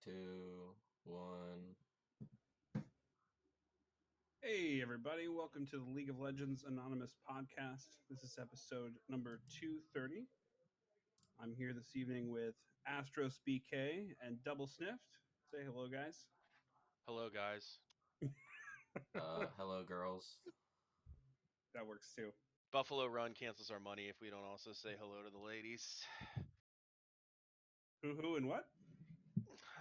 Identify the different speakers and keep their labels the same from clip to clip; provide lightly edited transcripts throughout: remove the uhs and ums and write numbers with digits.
Speaker 1: two, one.
Speaker 2: Hey, everybody. Welcome to the League of Legends Anonymous podcast. This is episode number 230. I'm here this evening with Astros BK and Double Sniffed. Say hello, guys.
Speaker 3: Hello, guys.
Speaker 1: Hello, girls.
Speaker 2: That works too.
Speaker 3: Buffalo Run cancels our money if we don't also say hello to the ladies.
Speaker 2: Who, and what?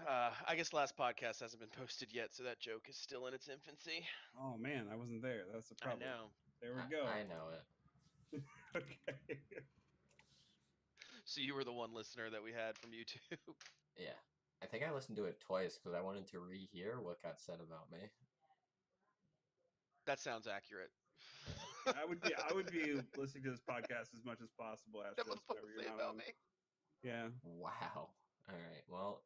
Speaker 3: I guess last podcast hasn't been posted yet, so that joke is still in its infancy.
Speaker 2: Oh, man, I wasn't there. That's the
Speaker 3: I
Speaker 2: problem.
Speaker 3: know.
Speaker 2: There we go.
Speaker 1: I know it.
Speaker 2: Okay.
Speaker 3: So you were the one listener that we had from YouTube.
Speaker 1: Yeah. I think I listened to it twice because I wanted to rehear what got said about me.
Speaker 3: That sounds accurate.
Speaker 2: I would be listening to this podcast as much as possible,
Speaker 3: That
Speaker 2: Astros,
Speaker 3: motherfucker
Speaker 2: whenever you're
Speaker 3: say
Speaker 2: not
Speaker 3: about
Speaker 2: on.
Speaker 3: me.
Speaker 2: Yeah.
Speaker 1: Wow. All right. Well,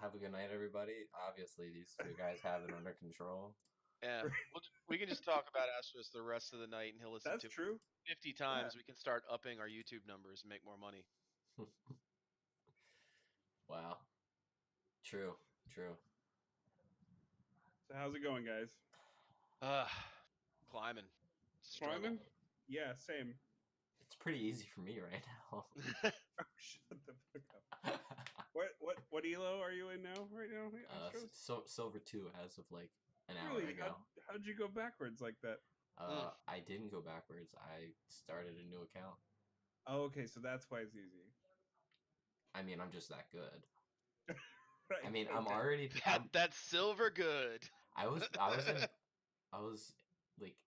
Speaker 1: have a good night, everybody. Obviously, these two guys have it under control.
Speaker 3: Yeah, we can just talk about Astros the rest of the night, and he'll listen
Speaker 2: That's
Speaker 3: to
Speaker 2: true.
Speaker 3: it 50 times.
Speaker 2: Yeah.
Speaker 3: We can start upping our YouTube numbers and make more money.
Speaker 1: Wow. True.
Speaker 2: So how's it going, guys?
Speaker 3: Climbing. Struggle.
Speaker 2: Climbing? Yeah, same.
Speaker 1: It's pretty easy for me right now.
Speaker 2: Oh, shut the fuck up. What elo are you in now? Right now, Astros?
Speaker 1: Silver 2 as of like an hour
Speaker 2: Really?
Speaker 1: ago.
Speaker 2: How'd you go backwards like that?
Speaker 1: I didn't go backwards. I started a new account.
Speaker 2: Oh, okay, so that's why it's easy.
Speaker 1: I mean, I'm just that good.
Speaker 2: Right.
Speaker 1: I mean,
Speaker 2: okay.
Speaker 1: I'm already.
Speaker 3: That's silver good.
Speaker 1: I was like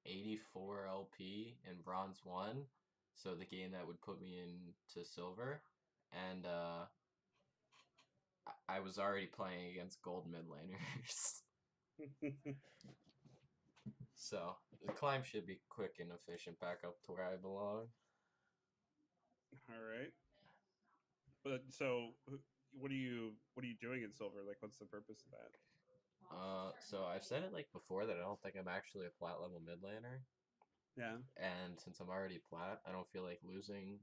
Speaker 1: 84 LP in bronze 1, so the game that would put me into silver, and I was already playing against gold mid laners. So the climb should be quick and efficient back up to where I belong.
Speaker 2: All right. But so, what are you doing in silver? Like, what's the purpose of that?
Speaker 1: So I've said it like before that I don't think I'm actually a plat level mid laner.
Speaker 2: Yeah.
Speaker 1: And since I'm already plat, I don't feel like losing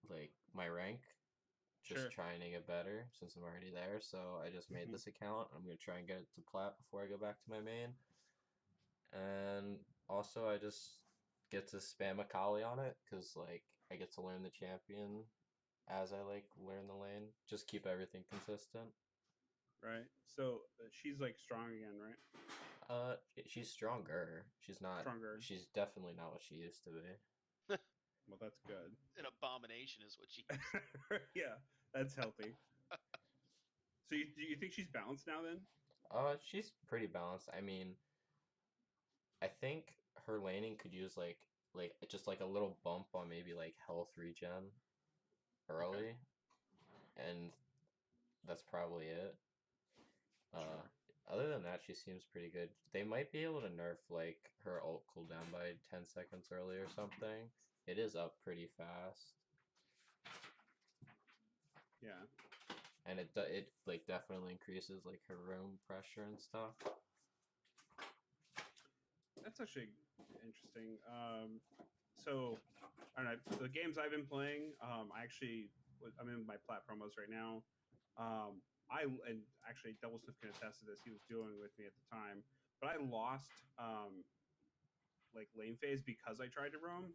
Speaker 1: like my rank. Just
Speaker 2: Sure.
Speaker 1: trying to get better since I'm already there. So I just made this account. I'm gonna try and get it to plat before I go back to my main. And also I just get to spam Akali on it because like I get to learn the champion as I like learn the lane. Just keep everything consistent.
Speaker 2: Right. So she's like strong again, right?
Speaker 1: She's stronger. She's not.
Speaker 2: Stronger.
Speaker 1: She's definitely not what she used to be.
Speaker 2: Well, that's good.
Speaker 3: An abomination is what she.
Speaker 2: Yeah, that's healthy. So do you think she's balanced now then?
Speaker 1: She's pretty balanced. I mean, I think her laning could use like just like a little bump on maybe like health regen early, and that's probably it. Other than that, she seems pretty good. They might be able to nerf like her ult cooldown by 10 seconds early or something. It is up pretty fast.
Speaker 2: Yeah.
Speaker 1: And it like definitely increases like her room pressure and stuff.
Speaker 2: That's actually interesting. So I don't know, the games I've been playing. I'm in my plat promos right now. And actually Double Sniff can attest to this. He was doing it with me at the time, but I lost like lane phase because I tried to roam.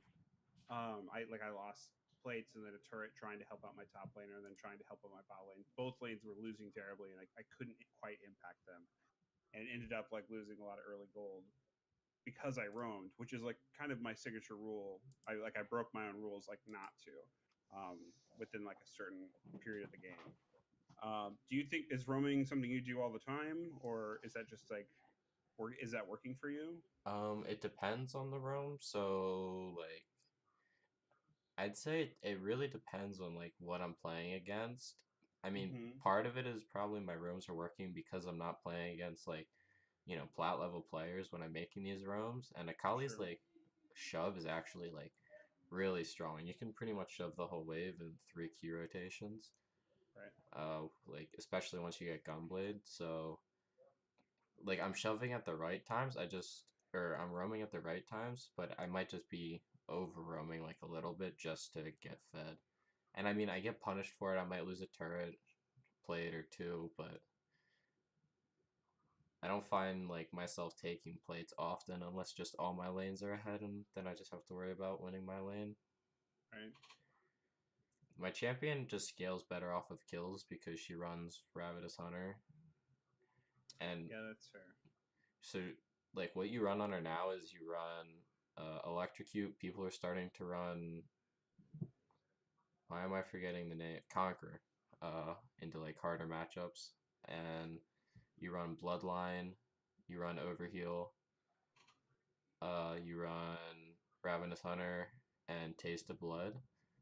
Speaker 2: I lost plates and then a turret trying to help out my top laner and then trying to help out my bot lane. Both lanes were losing terribly, and I couldn't quite impact them, and ended up like losing a lot of early gold because I roamed, which is like kind of my signature rule. I broke my own rules, like not to, within like a certain period of the game. Do you think is roaming something you do all the time, or is that just like, or is that working for you?
Speaker 1: It depends on the roam. So like, I'd say it really depends on like what I'm playing against. I mean, part of it is probably my roams are working because I'm not playing against like, plat level players when I'm making these roams. And Akali's like shove is actually like really strong. You can pretty much shove the whole wave in 3 key rotations.
Speaker 2: Right.
Speaker 1: Like especially once you get Gunblade. So like I'm shoving at the right times. I'm roaming at the right times, but I might just be over roaming like a little bit just to get fed. And I mean, I get punished for it. I might lose a turret plate or two, but I don't find like myself taking plates often unless just all my lanes are ahead, and then I just have to worry about winning my lane.
Speaker 2: Right.
Speaker 1: My champion just scales better off of kills because she runs Ravenous Hunter, and
Speaker 2: Yeah, that's fair.
Speaker 1: so like what you run on her now is you run Electrocute. People are starting to run. Why am I forgetting the name? Conquer. Into like harder matchups, and you run Bloodline, you run Overheal, you run Ravenous Hunter, and Taste of Blood.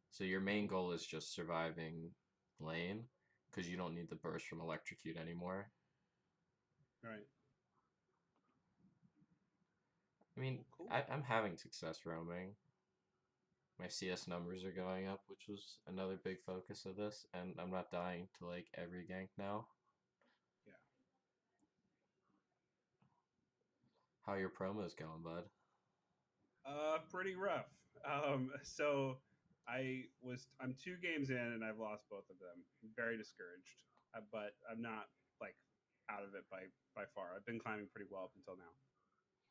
Speaker 1: So your main goal is just surviving lane, because you don't need the burst from Electrocute anymore.
Speaker 2: Right.
Speaker 1: I mean,
Speaker 2: Cool.
Speaker 1: I'm having success roaming. My CS numbers are going up, which was another big focus of this, and I'm not dying to like every gank now.
Speaker 2: Yeah.
Speaker 1: How your promos going, bud?
Speaker 2: Pretty rough. So I'm 2 games in and I've lost both of them. I'm very discouraged, but I'm not like out of it by far. I've been climbing pretty well up until now.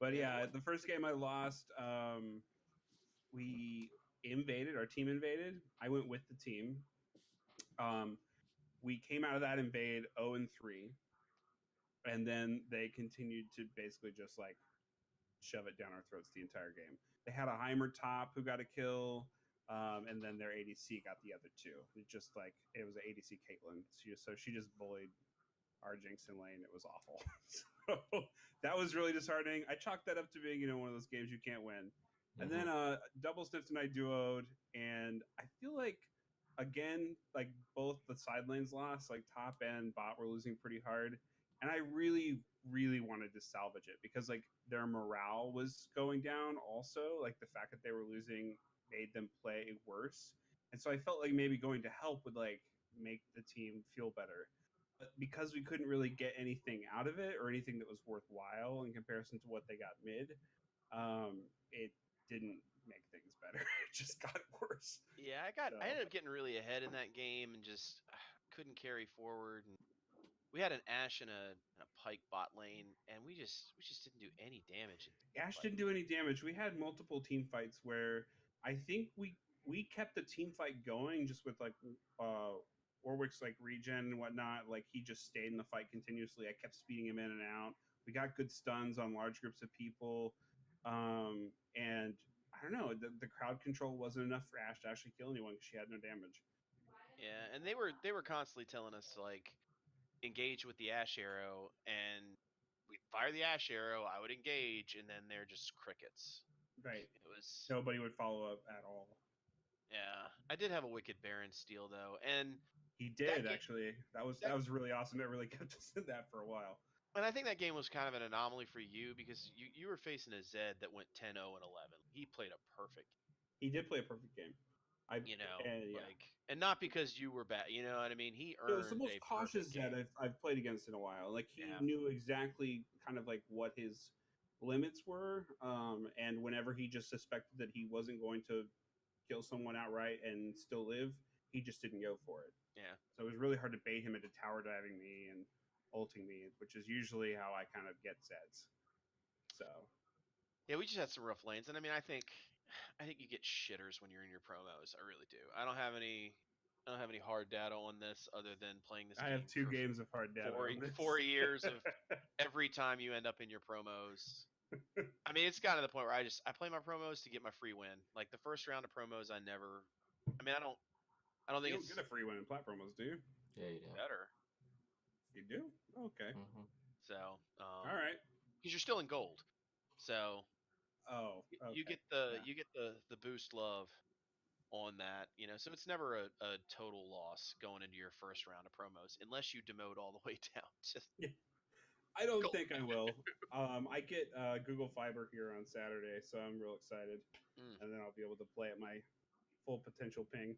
Speaker 2: But yeah, the first game I lost, we invaded. Our team invaded. I went with the team. We came out of that invade 0-3, and then they continued to basically just like shove it down our throats the entire game. They had a Heimer top who got a kill, and then their ADC got the other two. It was an ADC Caitlyn. She just bullied our Jinx in lane. It was awful. So that was really disheartening. I chalked that up to being one of those games you can't win. And then Double Sniffed and I duoed, and I feel like again, like both the side lanes lost, like top and bot were losing pretty hard. And I really, really wanted to salvage it because like their morale was going down also. Like the fact that they were losing made them play worse. And so I felt like maybe going to help would like make the team feel better. But because we couldn't really get anything out of it or anything that was worthwhile in comparison to what they got mid, it didn't make things better. It just got worse.
Speaker 3: Yeah, I ended up getting really ahead in that game and just couldn't carry forward. And we had an Ashe and a Pike bot lane, and we just didn't do any damage.
Speaker 2: Ashe didn't do any damage. We had multiple team fights where I think we kept the team fight going just with like Warwick's like regen and whatnot. Like he just stayed in the fight continuously. I kept speeding him in and out. We got good stuns on large groups of people, and I don't know. The crowd control wasn't enough for Ashe to actually kill anyone because she had no damage.
Speaker 3: Yeah, and they were constantly telling us to like engage with the Ashe arrow, and we fire the Ashe arrow. I would engage, and then they're just crickets.
Speaker 2: Right.
Speaker 3: It was
Speaker 2: Nobody would follow up at all.
Speaker 3: Yeah. I did have a Wicked Baron steal though, and
Speaker 2: He
Speaker 3: that
Speaker 2: did
Speaker 3: game,
Speaker 2: actually. That was really awesome. It really kept us in that for a while.
Speaker 3: and I think that game was kind of an anomaly for you because you were facing a Zed that went 10-0 and 11. He played a perfect.
Speaker 2: He did play a perfect game. Yeah.
Speaker 3: And not because you were bad. You know what I mean? He
Speaker 2: It was the
Speaker 3: earned
Speaker 2: most
Speaker 3: a
Speaker 2: cautious
Speaker 3: perfect game.
Speaker 2: Zed I've played against in a while. Like he
Speaker 3: Yeah.
Speaker 2: knew exactly kind of like what his limits were, and whenever he just suspected that he wasn't going to kill someone outright and still live, he just didn't go for it.
Speaker 3: Yeah.
Speaker 2: So it was really hard to bait him into tower diving me and ulting me, which is usually how I kind of get Zeds. So
Speaker 3: Yeah, we just had some rough lanes, and I mean, I think you get shitters when you're in your promos. I really do. I don't have any hard data on this other than playing this
Speaker 2: I
Speaker 3: game
Speaker 2: have 2
Speaker 3: for
Speaker 2: games of hard data on this.
Speaker 3: 4 years of every time you end up in your promos. I mean, it's gotten to the point where I play my promos to get my free win. Like the first round of promos, I don't think
Speaker 2: You don't
Speaker 3: it's
Speaker 2: get a free win in plat promos, do you?
Speaker 1: Yeah, you do.
Speaker 3: better.
Speaker 2: You do? Okay.
Speaker 1: Mm-hmm.
Speaker 3: So,
Speaker 2: All right.
Speaker 3: because you're still in gold, so
Speaker 2: Oh, okay.
Speaker 3: you get the boost love on that, so it's never a total loss going into your first round of promos unless you demote all the way down. Just
Speaker 2: I don't
Speaker 3: gold.
Speaker 2: think I will. I get Google Fiber here on Saturday, so I'm real excited. And then I'll be able to play at my full potential ping.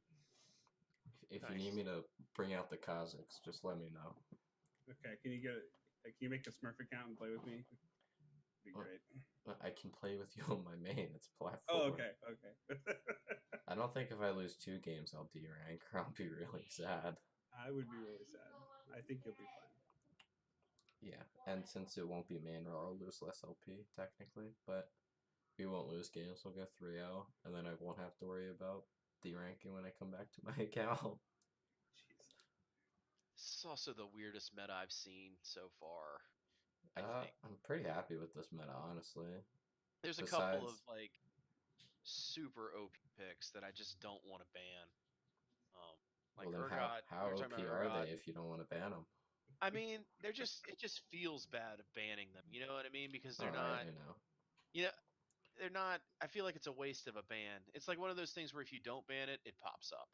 Speaker 1: If
Speaker 3: Nice.
Speaker 1: you need me to bring out the Kazakhs, just let me know.
Speaker 2: Okay, can you make a Smurf account and play with me? It'd be great.
Speaker 1: I can play with you on my main. It's platform.
Speaker 2: Oh, okay.
Speaker 1: I don't think if I lose 2 games, I'll D rank or I'll be really sad.
Speaker 2: I would be really sad. I think you'll be fine.
Speaker 1: Yeah, and since it won't be main roll, I'll lose less LP technically, but we won't lose games. We'll go 3-0, and then I won't have to worry about deranking when I come back to my account.
Speaker 2: Jeez.
Speaker 3: This is also the weirdest meta I've seen so far. I think
Speaker 1: I'm pretty happy with this meta, honestly.
Speaker 3: there's a couple of
Speaker 1: Besides,
Speaker 3: like super OP picks that I just don't want to ban. Like
Speaker 1: well then
Speaker 3: Urgot.
Speaker 1: how
Speaker 3: We were talking
Speaker 1: OP
Speaker 3: about
Speaker 1: are
Speaker 3: Urgot.
Speaker 1: they if you don't want to ban them?
Speaker 3: I mean, it just feels bad banning them. You know what I mean? Because
Speaker 1: Oh,
Speaker 3: they're not.
Speaker 1: I know.
Speaker 3: You know, they're not. I feel like it's a waste of a ban. It's like one of those things where if you don't ban it, it pops up.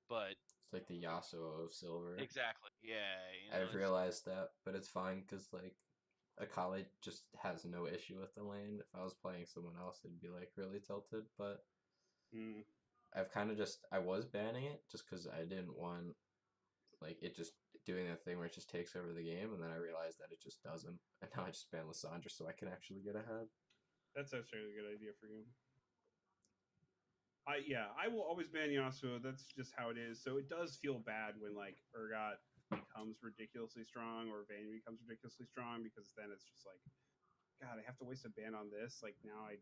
Speaker 3: But
Speaker 1: It's like the Yasuo of silver.
Speaker 3: exactly, yeah.
Speaker 1: I've
Speaker 3: It's
Speaker 1: realized that, but it's fine because like Akali just has no issue with the lane. If I was playing someone else, it'd be like really tilted. But
Speaker 2: Mm.
Speaker 1: I've kind of I was banning it just because I didn't want like it just doing that thing where it just takes over the game, and then I realized that it just doesn't, and now I just ban Lissandra so I can actually get ahead.
Speaker 2: That's actually a good idea for you. I will always ban Yasuo. That's just how it is. So it does feel bad when like Urgot becomes ridiculously strong or Vayne becomes ridiculously strong because then it's just like, God, I have to waste a ban on this. Like now I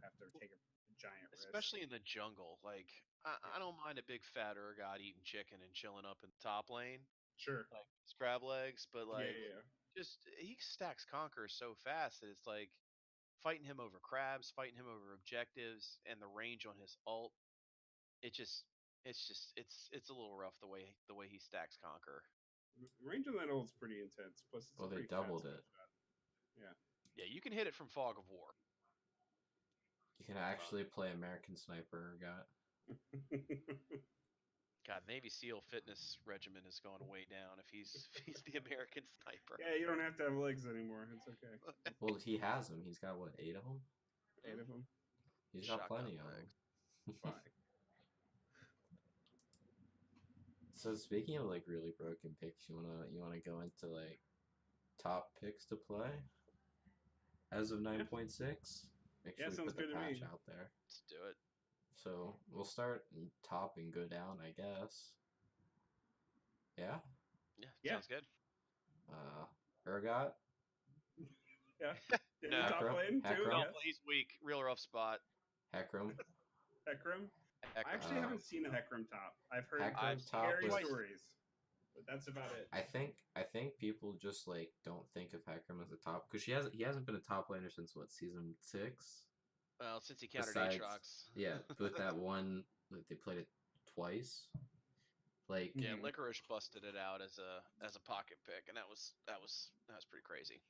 Speaker 2: have to take a giant risk.
Speaker 3: especially in the jungle. Like I don't mind a big fat Urgot eating chicken and chilling up in the top lane,
Speaker 2: Sure.
Speaker 3: like scrab legs. But
Speaker 2: Yeah,
Speaker 3: like,
Speaker 2: yeah,
Speaker 3: just he stacks conquer so fast that it's like fighting him over crabs, fighting him over objectives, and the range on his ult. It just, it's a little rough the way he stacks conquer.
Speaker 2: yeah. Range on that ult's pretty intense. Plus, it's
Speaker 1: Well,
Speaker 2: a
Speaker 1: they
Speaker 2: pretty fat
Speaker 1: doubled
Speaker 2: skill
Speaker 1: it.
Speaker 2: shot.
Speaker 3: Yeah, you can hit it from fog of war.
Speaker 1: You can actually play American Sniper. Got
Speaker 2: Yeah.
Speaker 3: God, Navy SEAL fitness regimen is going way down if he's if he's the American sniper.
Speaker 2: Yeah, you don't have to have legs anymore. It's okay.
Speaker 1: well, he has them. He's got what 8 of them.
Speaker 2: 8 of them.
Speaker 1: He's got
Speaker 3: Shotgun
Speaker 1: plenty of
Speaker 3: legs.
Speaker 1: them.
Speaker 2: Bye.
Speaker 1: So speaking of like really broken picks, you wanna go into like top picks to play as of 9.6? Make
Speaker 2: Yeah,
Speaker 1: sure we
Speaker 2: sounds
Speaker 1: put the
Speaker 2: good to
Speaker 1: patch
Speaker 2: me.
Speaker 1: out there.
Speaker 3: Let's do it.
Speaker 1: So we'll start top and go down, I guess. Yeah.
Speaker 3: Yeah,
Speaker 2: Yeah.
Speaker 3: sounds good.
Speaker 1: Urgot,
Speaker 2: Yeah. In the
Speaker 3: No,
Speaker 2: top
Speaker 1: Hecarim,
Speaker 2: lane too.
Speaker 1: Hecarim,
Speaker 3: no,
Speaker 2: Yes.
Speaker 3: he's weak. Real rough spot.
Speaker 1: Hecarim.
Speaker 2: Hecarim. I
Speaker 3: Hecarim's
Speaker 2: actually
Speaker 1: Uh,
Speaker 2: haven't seen a Hecarim top. I've heard
Speaker 3: I've
Speaker 1: Hecarim
Speaker 3: seen
Speaker 1: top
Speaker 3: it
Speaker 2: scary
Speaker 1: is.
Speaker 3: twice.
Speaker 2: stories, but that's about it.
Speaker 1: I think people just like don't think of Hecarim as a top because he hasn't been a top laner since what season 6.
Speaker 3: Well, since he countered
Speaker 1: Besides,
Speaker 3: Aatrox.
Speaker 1: yeah, with that one, like, they played it twice. Like,
Speaker 3: Yeah,
Speaker 2: Mhm.
Speaker 3: Licorice busted it out as a pocket pick, and that was pretty crazy.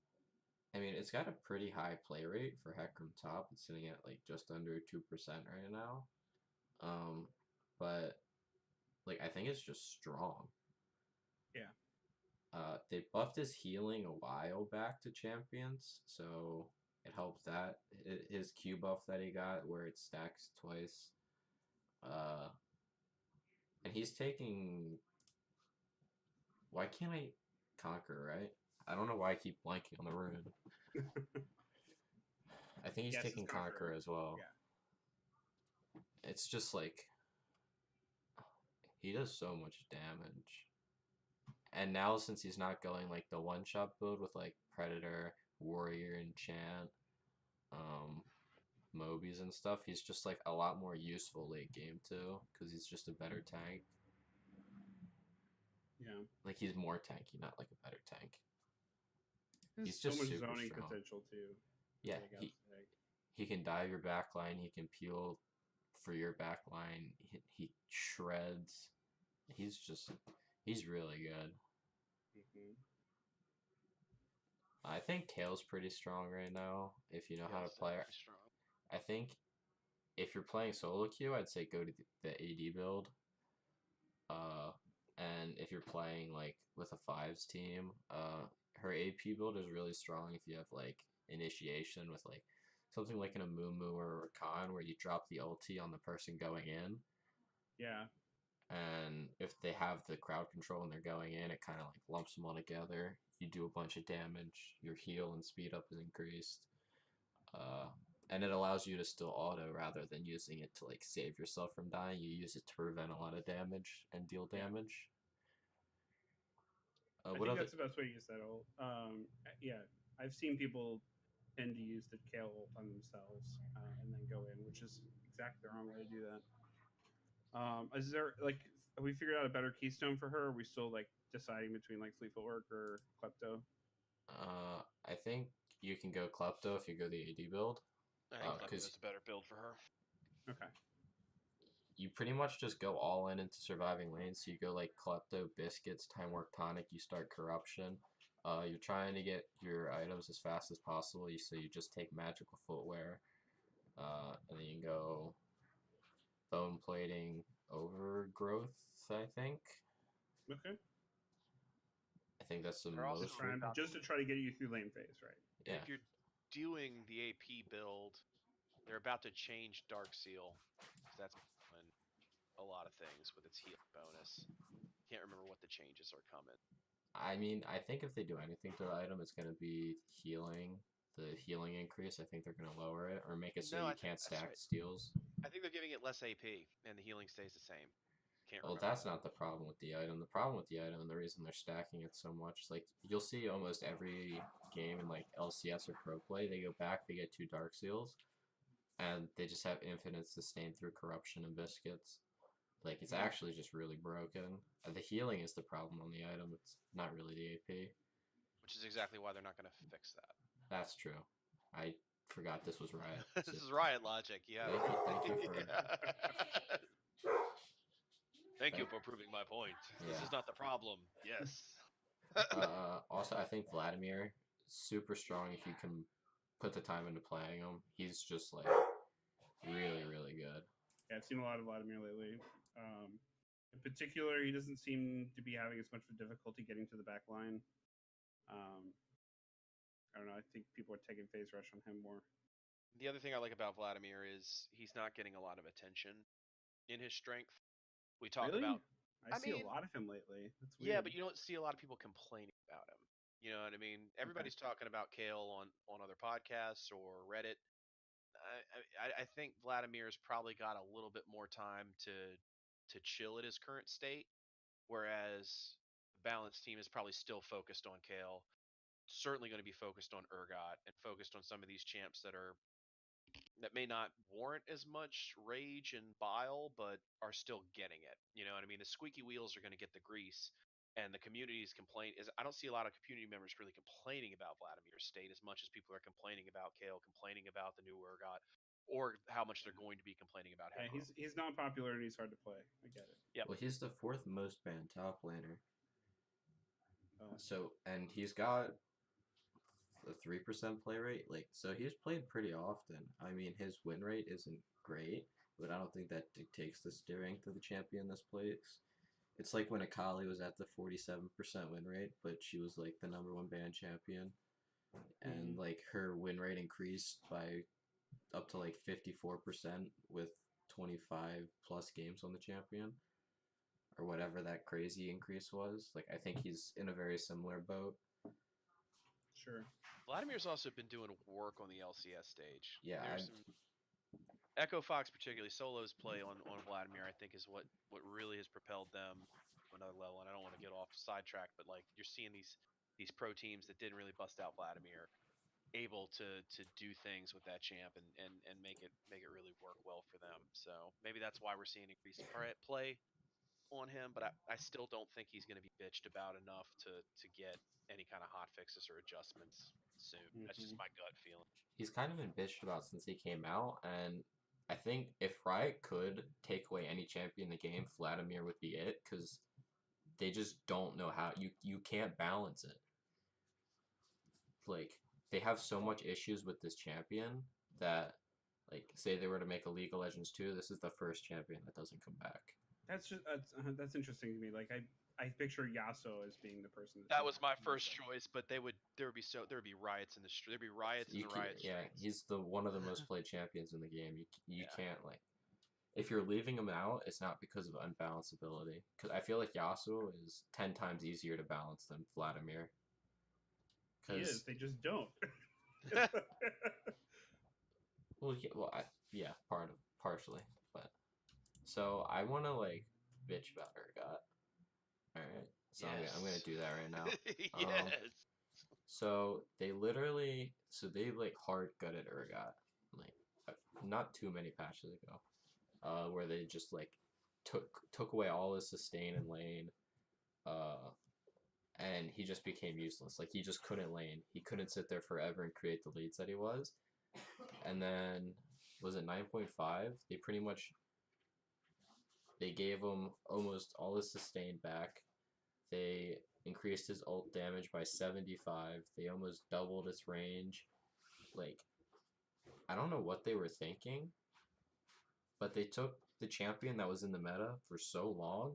Speaker 1: I mean, it's got a pretty high play rate for Hecarim top. It's sitting at like just under 2% right now. But like I think it's just strong.
Speaker 2: Yeah.
Speaker 1: They buffed his healing a while back to champions, so it helps that his Q buff that he got where it stacks twice. And he's taking. Why can't I conquer, right? I don't know why I keep blanking on the rune. I think he's
Speaker 2: Yes,
Speaker 1: taking
Speaker 2: it's
Speaker 1: conquer as well.
Speaker 2: Yeah.
Speaker 1: It's just like he does so much damage. And now since he's not going like the one shot build with like Predator, Warrior, Enchant, Mobies and stuff, he's just like a lot more useful late game too, because he's just a better tank.
Speaker 2: Yeah.
Speaker 1: Like he's more tanky, not like a better tank.
Speaker 2: There's
Speaker 1: He's
Speaker 2: so
Speaker 1: just
Speaker 2: much
Speaker 1: super
Speaker 2: zoning
Speaker 1: strong.
Speaker 2: potential too.
Speaker 1: Yeah,
Speaker 2: I gotta say.
Speaker 1: he can dive your back line, he can peel for your back line, he shreds. He's really good.
Speaker 2: Mhm.
Speaker 1: I think Kale's pretty strong right now if you know how to
Speaker 3: Kale's
Speaker 1: play her.
Speaker 3: definitely strong.
Speaker 1: I think if you're playing solo queue, I'd say go to the AD build. And if you're playing like with a fives team, her AP build is really strong if you have like initiation with like something like an Amumu or a Rakan where you drop the ulti on the person going in.
Speaker 2: Yeah.
Speaker 1: And if they have the crowd control and they're going in, it kind of like lumps them all together. You do a bunch of damage, your heal and speed up is increased. And it allows you to still auto rather than using it to like save yourself from dying. You use it to prevent a lot of damage and deal damage.
Speaker 2: I
Speaker 1: What
Speaker 2: think
Speaker 1: other?
Speaker 2: that's the best way to use that ult. Yeah, I've seen people tend to use the Kale ult on themselves and then go in, which is exactly the wrong way to do that. Is there like have we figured out a better keystone for her? Or are we still like deciding between like Fleet Footwork or Klepto?
Speaker 1: I think you can go Klepto if you go the AD build.
Speaker 3: I think
Speaker 1: Because
Speaker 3: Klepto's a better build for her.
Speaker 2: Okay.
Speaker 1: you pretty much just go all in into surviving lanes. So you go like Klepto, Biscuits, Time Warp Tonic, you start Corruption. You're trying to get your items as fast as possible, so you just take Magical Footwear. And then you go Bone Plating, Overgrowth, I think.
Speaker 2: Okay.
Speaker 1: I think that's the
Speaker 3: They're also
Speaker 2: Just
Speaker 1: most.
Speaker 2: trying
Speaker 3: about
Speaker 2: just to try to get you through lane phase, right?
Speaker 1: Yeah.
Speaker 3: if you're doing the AP build, they're about to change Dark Seal because that's when a lot of things with its heal bonus. Can't remember what the changes are coming.
Speaker 1: I mean, I think if they do anything to the item, it's going to be healing. The healing increase, I think they're going to lower it or make it so
Speaker 3: No,
Speaker 1: you
Speaker 3: I think
Speaker 1: can't
Speaker 3: that's
Speaker 1: stack
Speaker 3: right.
Speaker 1: steals.
Speaker 3: I think they're giving it less AP and the healing stays the same. Can't
Speaker 1: Well,
Speaker 3: remember
Speaker 1: that's
Speaker 3: though.
Speaker 1: not the problem with the item. The problem with the item and the reason they're stacking it so much, like you'll see almost every game in like LCS or Pro Play, they go back, they get 2 Dark Seals, and they just have infinite sustain through Corruption and Biscuits. Like it's actually just really broken. The healing is the problem on the item. It's not really the AP.
Speaker 3: Which is exactly why they're not going to fix that.
Speaker 1: That's true. I forgot this was Riot.
Speaker 3: This is Riot logic. Yeah.
Speaker 1: Thank you for.
Speaker 3: Thank you for proving my point. This
Speaker 1: Yeah.
Speaker 3: is not the problem. Yes.
Speaker 1: Also, I think Vladimir super strong if you can put the time into playing him. He's just like really, really good.
Speaker 2: Yeah, I've seen a lot of Vladimir lately. In particular, he doesn't seem to be having as much of a difficulty getting to the back line. Um, I don't know. I think people are taking phase rush on him more.
Speaker 3: The other thing I like about Vladimir is he's not getting a lot of attention in his strength. We talk
Speaker 2: Really?
Speaker 3: about,
Speaker 2: I
Speaker 3: I
Speaker 2: see a
Speaker 3: mean,
Speaker 2: lot of him lately. That's
Speaker 3: yeah,
Speaker 2: weird.
Speaker 3: but you don't see a lot of people complaining about him. You know what I mean? Everybody's talking about Kale on other podcasts or Reddit. I think Vladimir's probably got a little bit more time to chill at his current state, whereas the balanced team is probably still focused on Kale. Certainly going to be focused on Urgot and focused on some of these champs that may not warrant as much rage and bile, but are still getting it. You know what I mean? The squeaky wheels are going to get the grease, and the community's complaint is I don't see a lot of community members really complaining about Vladimir's state as much as people are complaining about Kale, complaining about the new Urgot, or how much they're going to be complaining about
Speaker 2: Yeah,
Speaker 3: Hecarim.
Speaker 2: he's not popular and he's hard to play. I get it.
Speaker 3: Yep.
Speaker 1: Well, he's the fourth most banned top laner.
Speaker 2: Oh.
Speaker 1: So, and he's got a 3% play rate. Like, so he's played pretty often. I mean, his win rate isn't great, but I don't think that dictates the strength of the champion this plays. It's like when Akali was at the 47% win rate, but she was like the #1 banned champion. And like her win rate increased by up to like 54% with 25 plus games on the champion or whatever that crazy increase was. Like I think he's in a very similar boat.
Speaker 2: Sure.
Speaker 3: Vladimir's also been doing work on the LCS stage.
Speaker 1: Yeah,
Speaker 3: There's some Echo Fox, particularly Solo's play on Vladimir, I think is what really has propelled them to another level. And I don't want to get off sidetrack, but like you're seeing these pro teams that didn't really bust out Vladimir able to do things with that champ and make it really work well for them. So maybe that's why we're seeing increased play on him, but I still don't think he's going to be bitched about enough to get any kind of hot fixes or adjustments soon. That's just my gut feeling.
Speaker 1: he's kind of been bitched about since he came out, and I think if Riot could take away any champion in the game, Vladimir would be it, because they just don't know how. You can't balance it. Like they have so much issues with this champion that, like, say they were to make a League of Legends 2, this is the first champion that doesn't come back.
Speaker 2: That's interesting to me. Like I picture Yasuo as being the person
Speaker 3: That was my first choice, but there would be riots in the street. There'd be riots in the riot
Speaker 1: Yeah,
Speaker 3: streets.
Speaker 1: he's the one of the most played champions in the game. You
Speaker 3: Yeah.
Speaker 1: can't like if you're leaving him out, it's not because of unbalanced ability. Because I feel like Yasuo is 10 times easier to balance than Vladimir.
Speaker 2: He is. They just don't.
Speaker 1: Well, yeah, partially, but so I want to like bitch about Urgot. All right, So I'm gonna
Speaker 3: Yes.
Speaker 1: do that right now.
Speaker 3: Yes.
Speaker 1: So they literally, they like hard gutted Urgot, like not too many patches ago, where they just like took away all his sustain and lane, uh, and he just became useless. Like he just couldn't lane. He couldn't sit there forever and create the leads that he was. And then was it 9.5? They pretty much they gave him almost all his sustain back. They increased his ult damage by 75. They almost doubled its range. Like, I don't know what they were thinking, but they took the champion that was in the meta for so long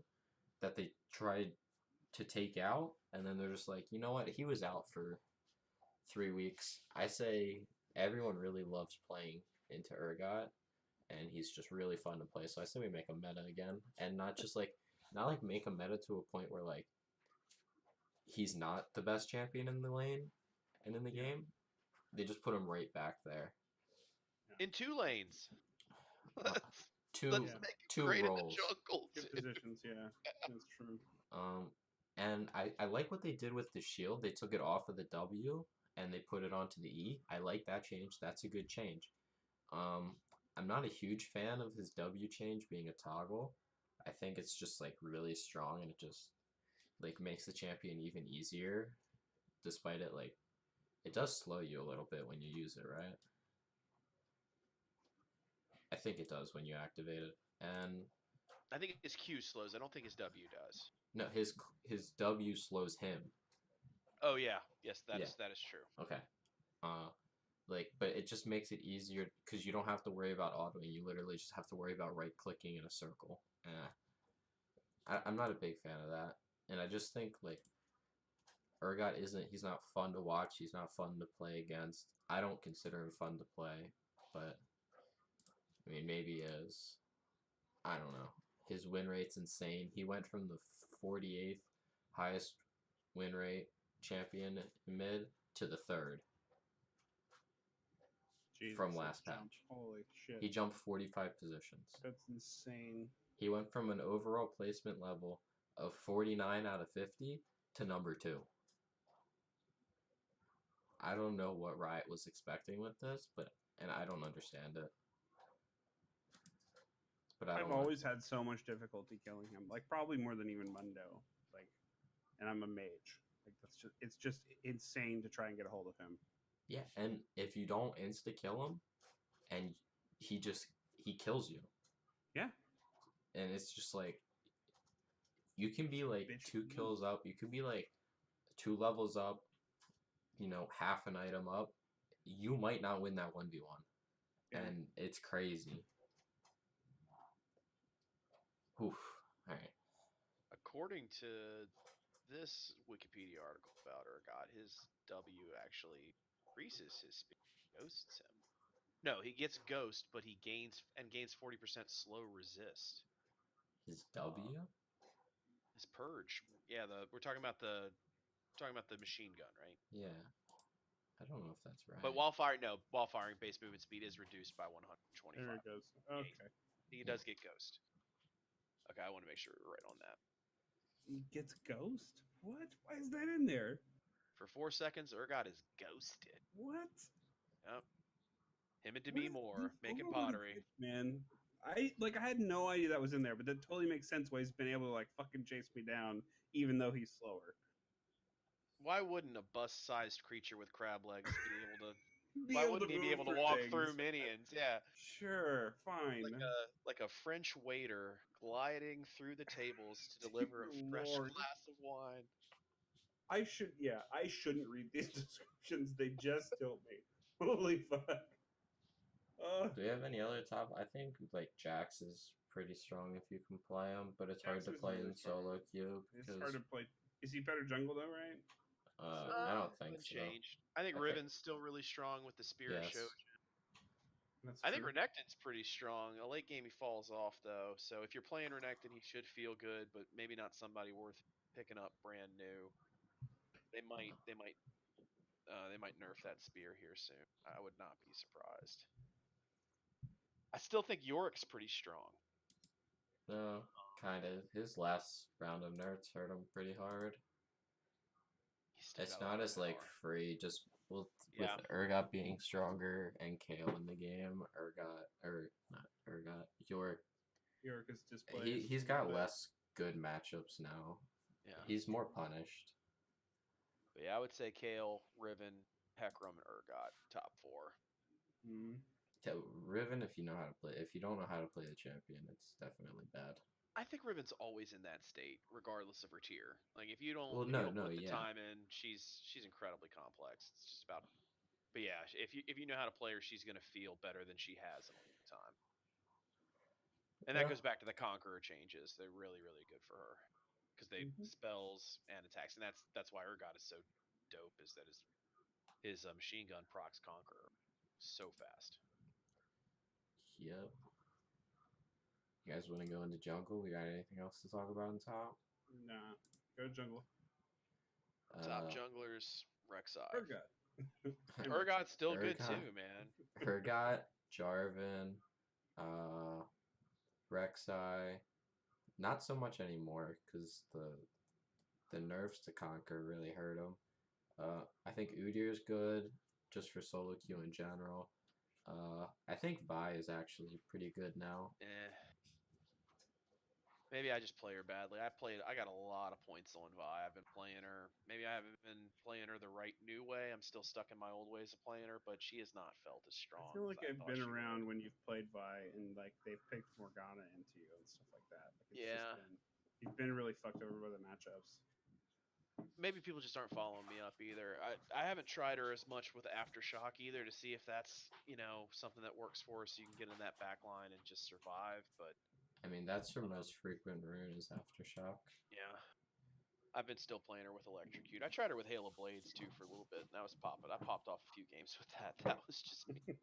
Speaker 1: that they tried to take out, and then they're just like, you know what? He was out for 3 weeks. I say everyone really loves playing into Urgot, and he's just really fun to play. So I say we make a meta again, and not like make a meta to a point where like he's not the best champion in the lane and in the game. They just put him right back there.
Speaker 3: In 2 lanes.
Speaker 1: Uh,
Speaker 3: Let's
Speaker 1: two
Speaker 2: Yeah.
Speaker 3: make it
Speaker 1: two
Speaker 3: great in the
Speaker 1: roles.
Speaker 3: jungle
Speaker 2: Good
Speaker 3: too.
Speaker 2: positions. Yeah, that's true.
Speaker 1: Um, and I like what they did with the shield. They took it off of the W and they put it onto the E. I like that change. That's a good change. Um, I'm not a huge fan of his W change being a toggle. I think it's just like really strong and it just like makes the champion even easier, despite it like it does slow you a little bit when you use it, right? I think it does when you activate it. And
Speaker 3: I think his Q slows. I don't think his W does.
Speaker 1: no, his W slows him.
Speaker 3: Oh yeah. Yes,
Speaker 1: Yeah.
Speaker 3: that is true.
Speaker 1: Okay. Uh, but it just makes it easier because you don't have to worry about autoing. You literally just have to worry about right clicking in a circle. I'm not a big fan of that, and I just think like Urgot isn't. He's not fun to watch. He's not fun to play against. I don't consider him fun to play, but I mean maybe he is. I don't know. His win rate's insane. He went from the 48th highest win rate champion in mid to the third
Speaker 2: Jesus,
Speaker 1: from
Speaker 2: that's
Speaker 1: last
Speaker 2: jump.
Speaker 1: patch.
Speaker 2: Holy shit.
Speaker 1: He jumped 45 positions.
Speaker 2: That's insane.
Speaker 1: He went from an overall placement level of 49 out of 50 to number 2. I don't know what Riot was expecting with this, and I don't understand it. But I
Speaker 2: I've
Speaker 1: don't
Speaker 2: always had so much difficulty killing him, like probably more than even Mundo. Like, and I'm a mage. Like it's just insane to try and get a hold of him.
Speaker 1: Yeah, and if you don't insta kill him, and he kills you,
Speaker 2: Yeah,
Speaker 1: and it's just like you can be like
Speaker 2: bitch.
Speaker 1: 2 kills up, you could be like 2 levels up, half an item up. You might not win that 1v1,
Speaker 2: Yeah.
Speaker 1: and it's crazy. Oof. All right.
Speaker 3: According to this Wikipedia article about Urgot, his W actually increases his speed, ghosts him. No, he gets ghost, but he gains 40% slow resist.
Speaker 1: His W?
Speaker 3: His purge. Yeah, we're talking about the machine gun, right?
Speaker 1: Yeah. I don't know if that's right.
Speaker 3: But while firing, base movement speed is reduced by 125.
Speaker 2: There it goes. Okay.
Speaker 3: He does get ghost. Okay, I want to make sure we're right on that.
Speaker 2: He gets ghost? What? Why is that in there?
Speaker 3: For 4 seconds, Urgot is ghosted.
Speaker 2: What?
Speaker 3: Yep. Him and Demi Moore making
Speaker 2: Oh,
Speaker 3: pottery.
Speaker 2: man. I had no idea that was in there, but that totally makes sense why he's been able to like fucking chase me down, even though he's slower.
Speaker 3: Why wouldn't a bust-sized creature with crab legs be able to?
Speaker 2: Be
Speaker 3: Why
Speaker 2: able
Speaker 3: wouldn't
Speaker 2: to
Speaker 3: he be
Speaker 2: move
Speaker 3: able to
Speaker 2: for
Speaker 3: walk
Speaker 2: things.
Speaker 3: through minions? Yeah,
Speaker 2: Sure, fine.
Speaker 3: like a French waiter gliding through the tables to deliver a fresh
Speaker 2: Lord.
Speaker 3: glass of wine.
Speaker 2: I shouldn't read these descriptions. They just tilt me. Holy fuck.
Speaker 1: Do we have any other top? I think like Jax is pretty strong if you can play him, but it's hard
Speaker 2: Jax
Speaker 1: to
Speaker 2: is
Speaker 1: play
Speaker 2: really
Speaker 1: in
Speaker 2: strong.
Speaker 1: solo queue
Speaker 2: It's
Speaker 1: because
Speaker 2: hard to play. Is he better jungle though, right?
Speaker 1: I don't think so.
Speaker 3: Unchanged. I think
Speaker 1: I think-
Speaker 3: Riven's still really strong with the Spirit
Speaker 1: Yes.
Speaker 3: Show.
Speaker 2: That's
Speaker 3: I think
Speaker 2: true.
Speaker 3: Renekton's pretty strong. A late game he falls off though, so if you're playing Renekton, he should feel good, but maybe not somebody worth picking up brand new. They might nerf that spear here soon. I would not be surprised. I still think Yorick's pretty strong.
Speaker 1: No, Kind of. His last round of nerfs hurt him pretty hard.
Speaker 3: He's still
Speaker 1: It's
Speaker 3: got a lot
Speaker 1: not
Speaker 3: of
Speaker 1: as like
Speaker 3: power.
Speaker 1: free. Just with
Speaker 3: Yeah.
Speaker 1: Urgot being stronger and Kale in the game, Urgot or not Urgot, York.
Speaker 2: York is displaced.
Speaker 1: He's
Speaker 2: a little
Speaker 1: got
Speaker 2: bit.
Speaker 1: less good matchups now.
Speaker 3: Yeah.
Speaker 1: He's more punished.
Speaker 3: But yeah, I would say Kale, Riven, Hecarim, and Urgot, top 4.
Speaker 2: Mhm.
Speaker 1: Yeah, Riven, if you know how to play, if you don't know how to play the champion, it's definitely bad.
Speaker 3: I think Riven's always in that state, regardless of her tier. Like if you
Speaker 1: Well,
Speaker 3: don't
Speaker 1: no,
Speaker 3: put the
Speaker 1: yeah.
Speaker 3: time in, she's incredibly complex. It's just about. But yeah, if you know how to play her, she's gonna feel better than she has in a long time. And that
Speaker 1: Yeah.
Speaker 3: goes back to the Conqueror changes. They're really really good for her because they
Speaker 2: Mhm.
Speaker 3: spells and attacks, and that's why Urgot is so dope. Is that his machine gun procs Conqueror so fast.
Speaker 1: Yep. You guys want to go into jungle? We got anything else to talk about on top?
Speaker 2: Nah. Go jungle.
Speaker 3: Top junglers, Rek'Sai.
Speaker 2: Urgot. And
Speaker 3: Urgot's still good
Speaker 1: Urgot,
Speaker 3: too, man.
Speaker 1: Urgot, Jarvan, Rek'Sai. Not so much anymore because the nerfs to Conquer really hurt him. I think Udyr's good just for solo queue in general. I think Vi is actually pretty good now.
Speaker 3: Eh. Maybe I just play her badly. I got a lot of points on Vi. I've been playing her. Maybe I haven't been playing her the right new way. I'm still stuck in my old ways of playing her, but she has not felt as
Speaker 2: I
Speaker 3: strong
Speaker 2: feel
Speaker 3: as
Speaker 2: like
Speaker 3: I
Speaker 2: I've
Speaker 3: thought
Speaker 2: been
Speaker 3: she
Speaker 2: around
Speaker 3: would.
Speaker 2: when you've played Vi and like they've picked Morgana into you and stuff like that. Like it's just
Speaker 3: Yeah.
Speaker 2: been you've been really fucked over by the matchups.
Speaker 3: Maybe people just aren't following me up either. I haven't tried her as much with Aftershock either to see if that's, something that works for her so you can get in that back line and just survive, but
Speaker 1: I mean, that's her
Speaker 3: um,
Speaker 1: most frequent rune is Aftershock.
Speaker 3: yeah. I've been still playing her with Electrocute. I tried her with Hail of Blades too for a little bit, and that was popping. I popped off a few games with that. That was just me.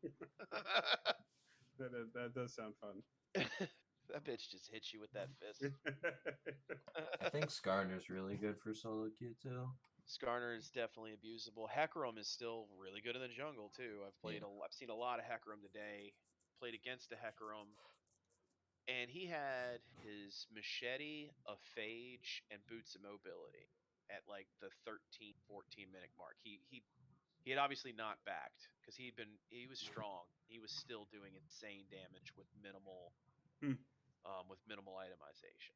Speaker 2: That does sound fun.
Speaker 3: That bitch just hits you with that fist.
Speaker 1: I think Skarner's really good for solo queue too.
Speaker 3: Skarner is definitely abusable. Hecarim is still really good in the jungle too.
Speaker 1: Yeah.
Speaker 3: I've seen a lot of Hecarim today. Played against a Hecarim, and he had his machete, a phage, and boots of mobility at like the 13, 14 minute mark. He had obviously not backed because he was strong. He was still doing insane damage
Speaker 2: Hmm.
Speaker 3: with minimal itemization.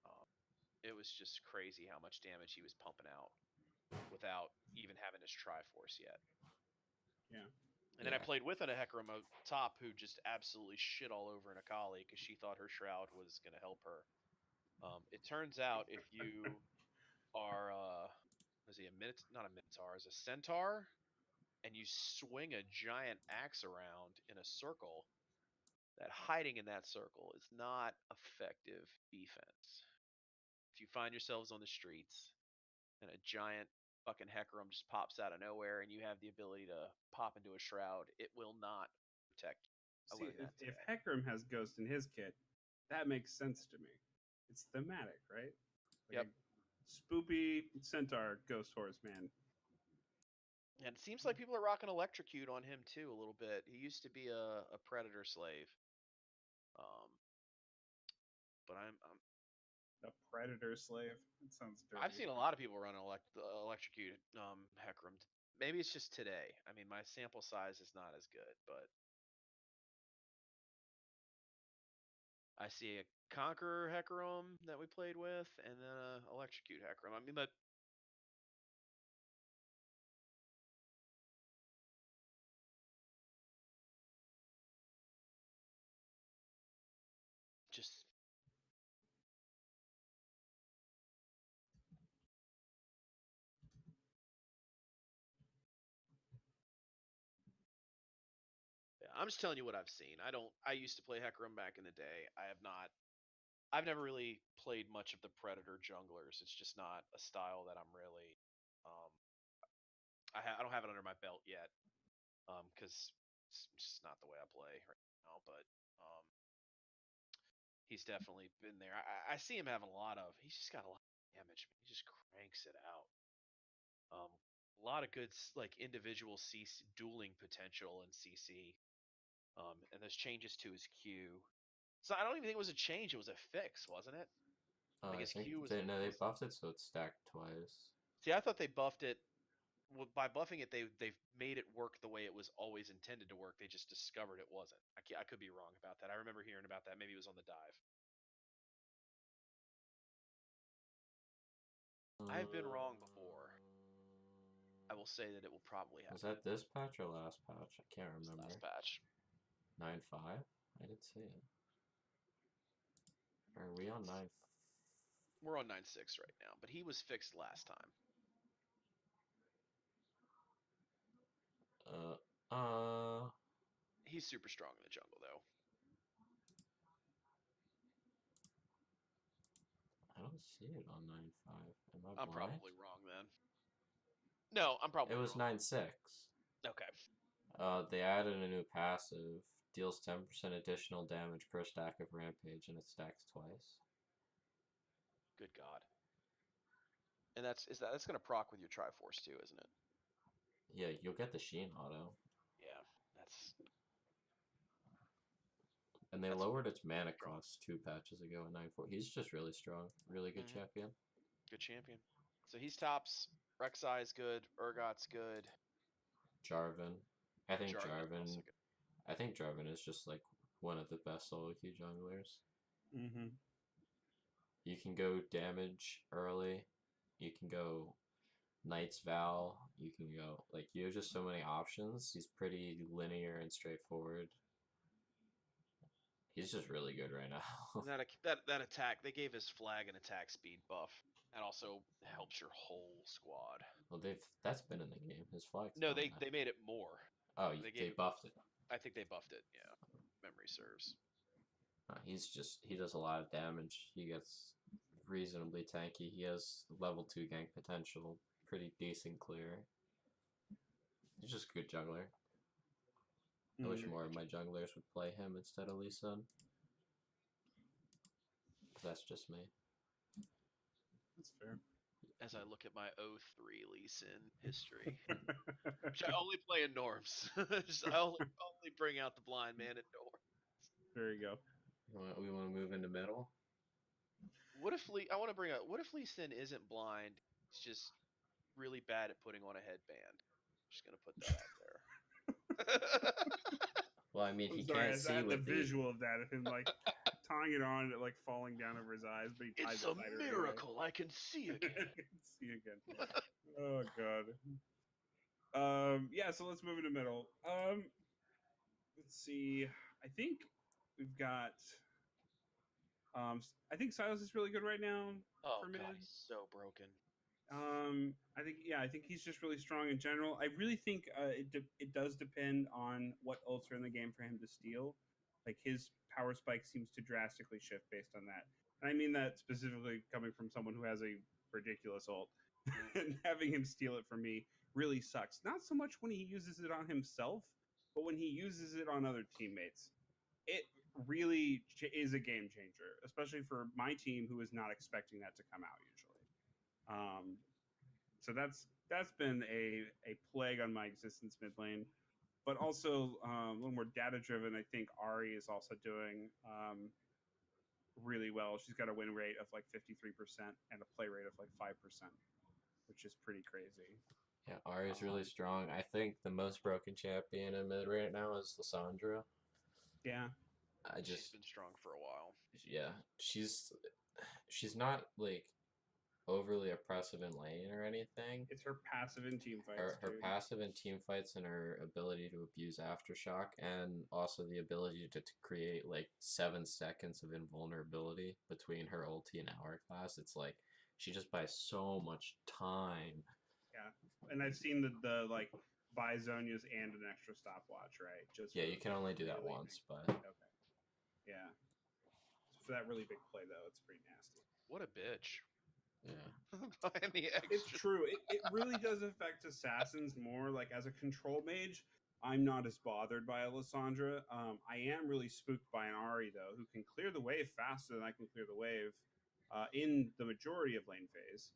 Speaker 3: Um, it was just crazy how much damage he was pumping out without even having his Triforce yet.
Speaker 2: Yeah.
Speaker 3: And then I
Speaker 1: Yeah.
Speaker 3: played with a Hecarim top who just absolutely shit all over an Akali because she thought her shroud was going to help her. It turns out if you are, was he a not a Minotaur, is a Centaur, and you swing a giant axe around in a circle, that hiding in that circle is not effective defense. If you find yourselves on the streets and a giant fucking Hecarim just pops out of nowhere and you have the ability to pop into a shroud, it will not protect you. I
Speaker 2: See,
Speaker 3: learned that
Speaker 2: if
Speaker 3: today.
Speaker 2: Hecarim has Ghost in his kit, that makes sense to me. It's thematic, right? Like
Speaker 3: Yep.
Speaker 2: a spoopy centaur ghost horse man.
Speaker 3: And it seems like people are rocking Electrocute on him too a little bit. He used to be a Predator slave. Um, but I'm
Speaker 2: A predator slave. That sounds
Speaker 3: I've
Speaker 2: dirty.
Speaker 3: seen a lot of people run Electrocute Hecarim. Maybe it's just today. I mean, my sample size is not as good, but I see a Conqueror Hecarim that we played with, and then a Electrocute Hecarim. I mean, but just yeah, I'm just telling you what I've seen. I used to play Hecarim back in the day. I have not. I've never really played much of the Predator junglers. It's just not a style that I'm really. Um, I don't have it under my belt yet, because it's just not the way I play right now. But um, he's definitely been there. I see him having a lot of. He's just got a lot of damage. He just cranks it out. Um, a lot of good like individual CC dueling potential in CC. And there's changes to his Q. So I don't even think it was a change. It was a fix, wasn't it? I think
Speaker 1: I
Speaker 3: his Q
Speaker 1: think
Speaker 3: was.
Speaker 1: they buffed it so it's stacked twice.
Speaker 3: See, I thought they buffed it. Well, by buffing it, they've made it work the way it was always intended to work. They just discovered it wasn't. I could be wrong about that. I remember hearing about that. Maybe it was on the dive. I have been wrong before. I will say that it will probably happen.
Speaker 1: Was that this patch or last patch? I can't remember.
Speaker 3: Last patch.
Speaker 1: 9.5? I didn't see it. Are we on 9?
Speaker 3: We're on 9.6 right now, but he was fixed last time. He's super strong in the jungle, though.
Speaker 1: I don't see it on 9.5. Am I
Speaker 3: I'm
Speaker 1: blind?
Speaker 3: probably wrong then. No, I'm probably
Speaker 1: It was
Speaker 3: wrong.
Speaker 1: 9.6.
Speaker 3: Okay.
Speaker 1: They added a new passive. Deals 10% additional damage per stack of Rampage, and it stacks twice.
Speaker 3: Good God. And that's gonna proc with your Triforce too, isn't it?
Speaker 1: Yeah, you'll get the Sheen auto.
Speaker 3: Yeah, that's.
Speaker 1: And they lowered its mana cost 2 patches ago at 9.4. He's just really strong. Really good champion.
Speaker 3: Good champion. So he's tops. Rek'Sai is good. Urgot's good.
Speaker 1: Jarvan. I think
Speaker 3: Jarvan.
Speaker 1: Jarvan is just like one of the best solo queue junglers.
Speaker 2: Mm-hmm.
Speaker 1: You can go damage early. You can go Knight's Vow. You can go like you have just so many options. He's pretty linear and straightforward. He's just really good right now.
Speaker 3: that attack, they gave his flag an attack speed buff. That also helps your whole squad.
Speaker 1: Well, that's been in the game. His flag's
Speaker 3: No, they made it more.
Speaker 1: Oh, they buffed it.
Speaker 3: I think they buffed it. Yeah, memory serves.
Speaker 1: He does a lot of damage. He gets reasonably tanky. He has level 2 gank potential. Pretty decent clear. He's just a good jungler. I wish more of my junglers would play him instead of Lee Sin. That's just me.
Speaker 2: That's fair.
Speaker 3: As I look at my 03 Lee Sin history, which I only play in norms. I only bring out the blind man in norms.
Speaker 2: There you go.
Speaker 1: We want to move into middle.
Speaker 3: What if Lee Sin isn't blind? He's just really bad at putting on a headband. I'm just gonna put that out there.
Speaker 1: Well, I mean, he can't see with
Speaker 2: the visual of that of him like tying it on, and like falling down over his eyes, but he ties
Speaker 3: it's a miracle. Anyway. I can see again.
Speaker 2: I can see again. Oh God. Yeah. So let's move into middle. Let's see. I think we've got. I think Silas is really good right now.
Speaker 3: Oh God, he's so broken.
Speaker 2: I think he's just really strong in general. I really think it does depend on what ults are in the game for him to steal. Like his power spike seems to drastically shift based on that, and I mean that specifically coming from someone who has a ridiculous ult, and having him steal it from me really sucks. Not so much when he uses it on himself, but when he uses it on other teammates. It really is a game changer, especially for my team who is not expecting that to come out usually. So that's been a plague on my existence mid lane, but also a little more data driven. I think Ari is also doing really well. She's got a win rate of like 53% and a play rate of like 5%, which is pretty crazy.
Speaker 1: Yeah, Ari is really strong. I think the most broken champion in mid right now is Lissandra.
Speaker 2: Yeah,
Speaker 3: she's been strong for a while.
Speaker 1: Yeah, she's not like overly oppressive in lane or anything.
Speaker 2: It's her passive in team fights.
Speaker 1: Her passive in team fights and her ability to abuse aftershock, and also the ability to create like 7 seconds of invulnerability between her ulti and hourglass. It's like she just buys so much time.
Speaker 2: Yeah, and I've seen the like buy Zonias and an extra stopwatch, right?
Speaker 1: Just you can only do that once, but
Speaker 2: okay. Yeah. For that really big play, though, it's pretty nasty.
Speaker 3: What a bitch.
Speaker 1: Yeah.
Speaker 2: It's true. It really does affect assassins more. Like, as a control mage, I'm not as bothered by a Lissandra. I am really spooked by an Ari, though, who can clear the wave faster than I can clear the wave in the majority of lane phase.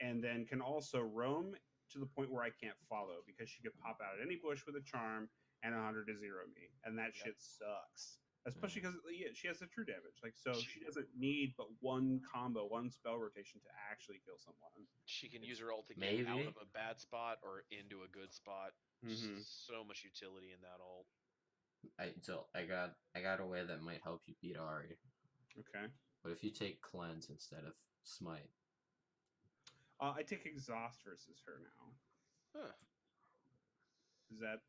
Speaker 2: And then can also roam to the point where I can't follow because she could pop out at any bush with a charm and 100 to 0 me. And that shit sucks. especially because she has the true damage. Like, so she doesn't need but one combo, one spell rotation to actually kill someone.
Speaker 3: She can use her ult to get
Speaker 1: Maybe.
Speaker 3: out of a bad spot or into a good spot.
Speaker 2: Mhm.
Speaker 3: So much utility in that ult.
Speaker 1: I got a way that might help you beat Ari.
Speaker 2: Okay.
Speaker 1: But if you take cleanse instead of smite,
Speaker 2: I take exhaust versus her now.
Speaker 3: Huh.
Speaker 2: Is that?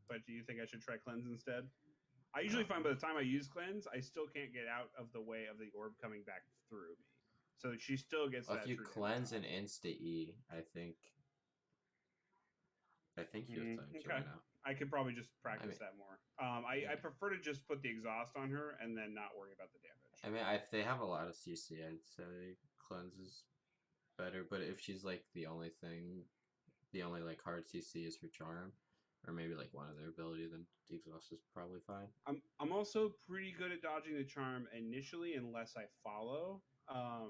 Speaker 2: But do you think I should try cleanse instead? I usually find by the time I use cleanse, I still can't get out of the way of the orb coming back through me. So she still gets
Speaker 1: well,
Speaker 2: that
Speaker 1: if you
Speaker 2: true
Speaker 1: cleanse
Speaker 2: damage
Speaker 1: and insta E, I think you have time to
Speaker 2: okay.
Speaker 1: win out.
Speaker 2: I could probably just practice
Speaker 1: mean,
Speaker 2: that more. I
Speaker 1: yeah.
Speaker 2: prefer to just put the exhaust on her and then not worry about the damage.
Speaker 1: I mean, if they have a lot of CC, I'd say cleanse is better. But if she's like the only like hard CC is her charm, or maybe like one of their ability, then the exhaust is probably fine.
Speaker 2: I'm also pretty good at dodging the charm initially, unless I follow.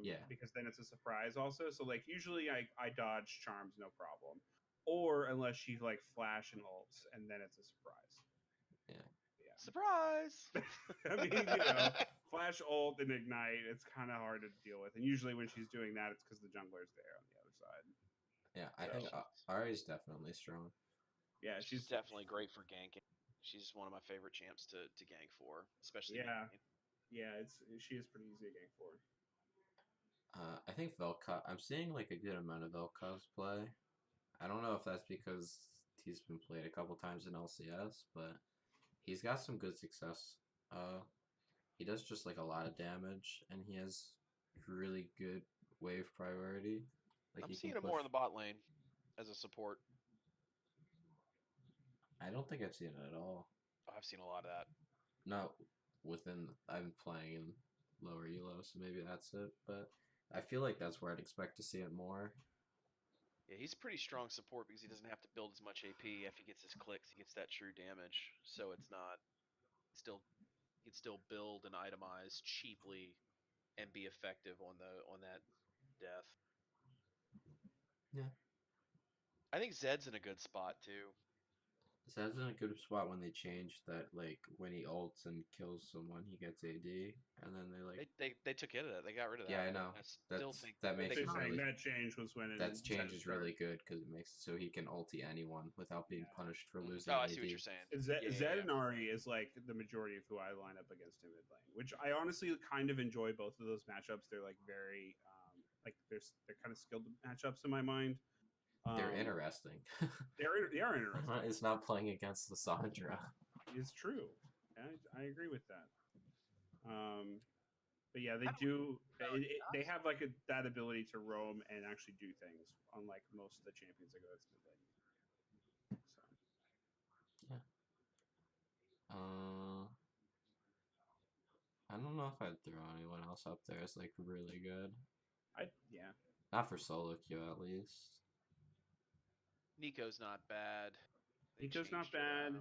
Speaker 1: Yeah.
Speaker 2: Because then it's a surprise also. So like usually I dodge charms no problem, or unless she like flash and ults, and then it's a surprise.
Speaker 1: Yeah.
Speaker 3: Surprise!
Speaker 2: I mean, you know, flash ult and ignite, it's kind of hard to deal with. And usually when she's doing that, it's because the jungler's there on the other side.
Speaker 1: Yeah, I think Ari's definitely strong.
Speaker 2: Yeah,
Speaker 3: she's definitely great for ganking. She's one of my favorite champs to gank for, especially.
Speaker 2: Yeah, she is pretty easy to gank for.
Speaker 1: I think Vel'Koz. I'm seeing like a good amount of Vel'Koz play. I don't know if that's because he's been played a couple times in LCS, but he's got some good success. He does just like a lot of damage, and he has really good wave priority. Like
Speaker 3: I'm
Speaker 1: he
Speaker 3: seeing
Speaker 1: can
Speaker 3: him more
Speaker 1: push.
Speaker 3: in the bot lane as a support.
Speaker 1: I don't think I've seen it at all.
Speaker 3: Oh, I've seen a lot of that.
Speaker 1: Not within. I'm playing in lower elo, so maybe that's it. But I feel like that's where I'd expect to see it more.
Speaker 3: Yeah, he's a pretty strong support because he doesn't have to build as much AP. If he gets his clicks, he gets that true damage. So it's not still he can still build and itemize cheaply and be effective on that death.
Speaker 1: Yeah.
Speaker 3: I think Zed's in a good spot too.
Speaker 1: Zed's in a good spot when they changed that, like when he ults and kills someone, he gets AD, and then they like.
Speaker 3: They took care of that. They got rid of that.
Speaker 1: Yeah, I know.
Speaker 3: I still think
Speaker 1: that makes it
Speaker 2: saying
Speaker 1: really.
Speaker 2: that change was when
Speaker 1: That change
Speaker 2: Zed
Speaker 1: is
Speaker 2: started.
Speaker 1: really good because it makes it so he can ulti anyone without being punished for losing
Speaker 3: Oh, I
Speaker 1: AD.
Speaker 3: see what you're saying.
Speaker 2: Zed and Ari is like the majority of who I line up against him mid lane, which I honestly kind of enjoy both of those matchups. They're like very like they're kind of skilled matchups in my mind.
Speaker 1: They're interesting.
Speaker 2: They are interesting.
Speaker 1: It's not playing against the Sandra.
Speaker 2: It's true. I agree with that. But yeah, they do. They have like that ability to roam and actually do things, unlike most of the champions that go to mid lane. So
Speaker 1: Yeah. I don't know if I'd throw anyone else up there as like really good.
Speaker 2: Yeah.
Speaker 1: Not for solo queue at least.
Speaker 3: Nico's not bad.
Speaker 2: Nico's not bad.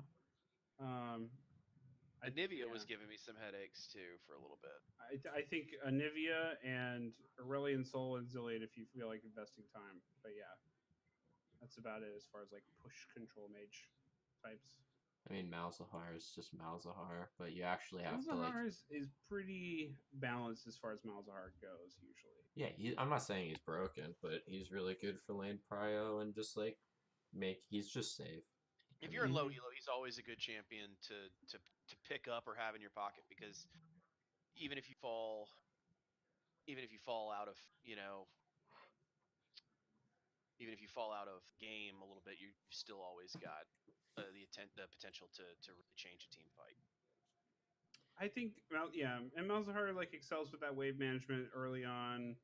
Speaker 3: Anivia was giving me some headaches too for a little bit.
Speaker 2: I think Anivia and Aurelion Sol and Zillion if you feel like investing time. But yeah, that's about it as far as like push control mage types.
Speaker 1: I mean, Malzahar is just Malzahar, but you actually have to like.
Speaker 2: Malzahar is pretty balanced as far as Malzahar goes usually.
Speaker 1: Yeah, I'm not saying he's broken, but he's really good for lane prio and just like he's just safe.
Speaker 3: If you're in low elo, he's always a good champion to pick up or have in your pocket because even if you fall out of even if you fall out of game a little bit, you still always got the potential to really change a team fight.
Speaker 2: I think, and Malzahar like excels with that wave management early on,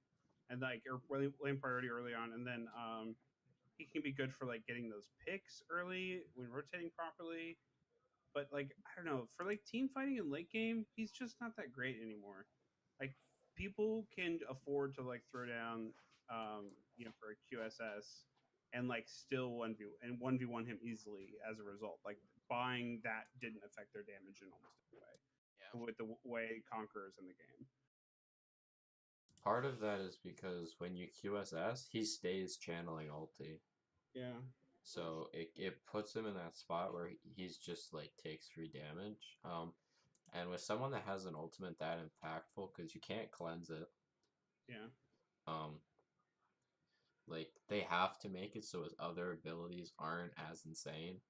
Speaker 2: and like lane priority early on, and then he can be good for like getting those picks early when rotating properly. But like I don't know, for like team fighting in late game, he's just not that great anymore. Like people can afford to like throw down, for a QSS and like still 1v1 him easily as a result. Like buying that didn't affect their damage in almost any way.
Speaker 3: Yeah.
Speaker 2: With the way Conqueror's in the game.
Speaker 1: Part of that is because when you QSS, he stays channeling ulti.
Speaker 2: Yeah.
Speaker 1: So it puts him in that spot where he's just like takes free damage. And with someone that has an ultimate that impactful, because you can't cleanse it,
Speaker 2: Yeah.
Speaker 1: um, like they have to make it so his other abilities aren't as insane.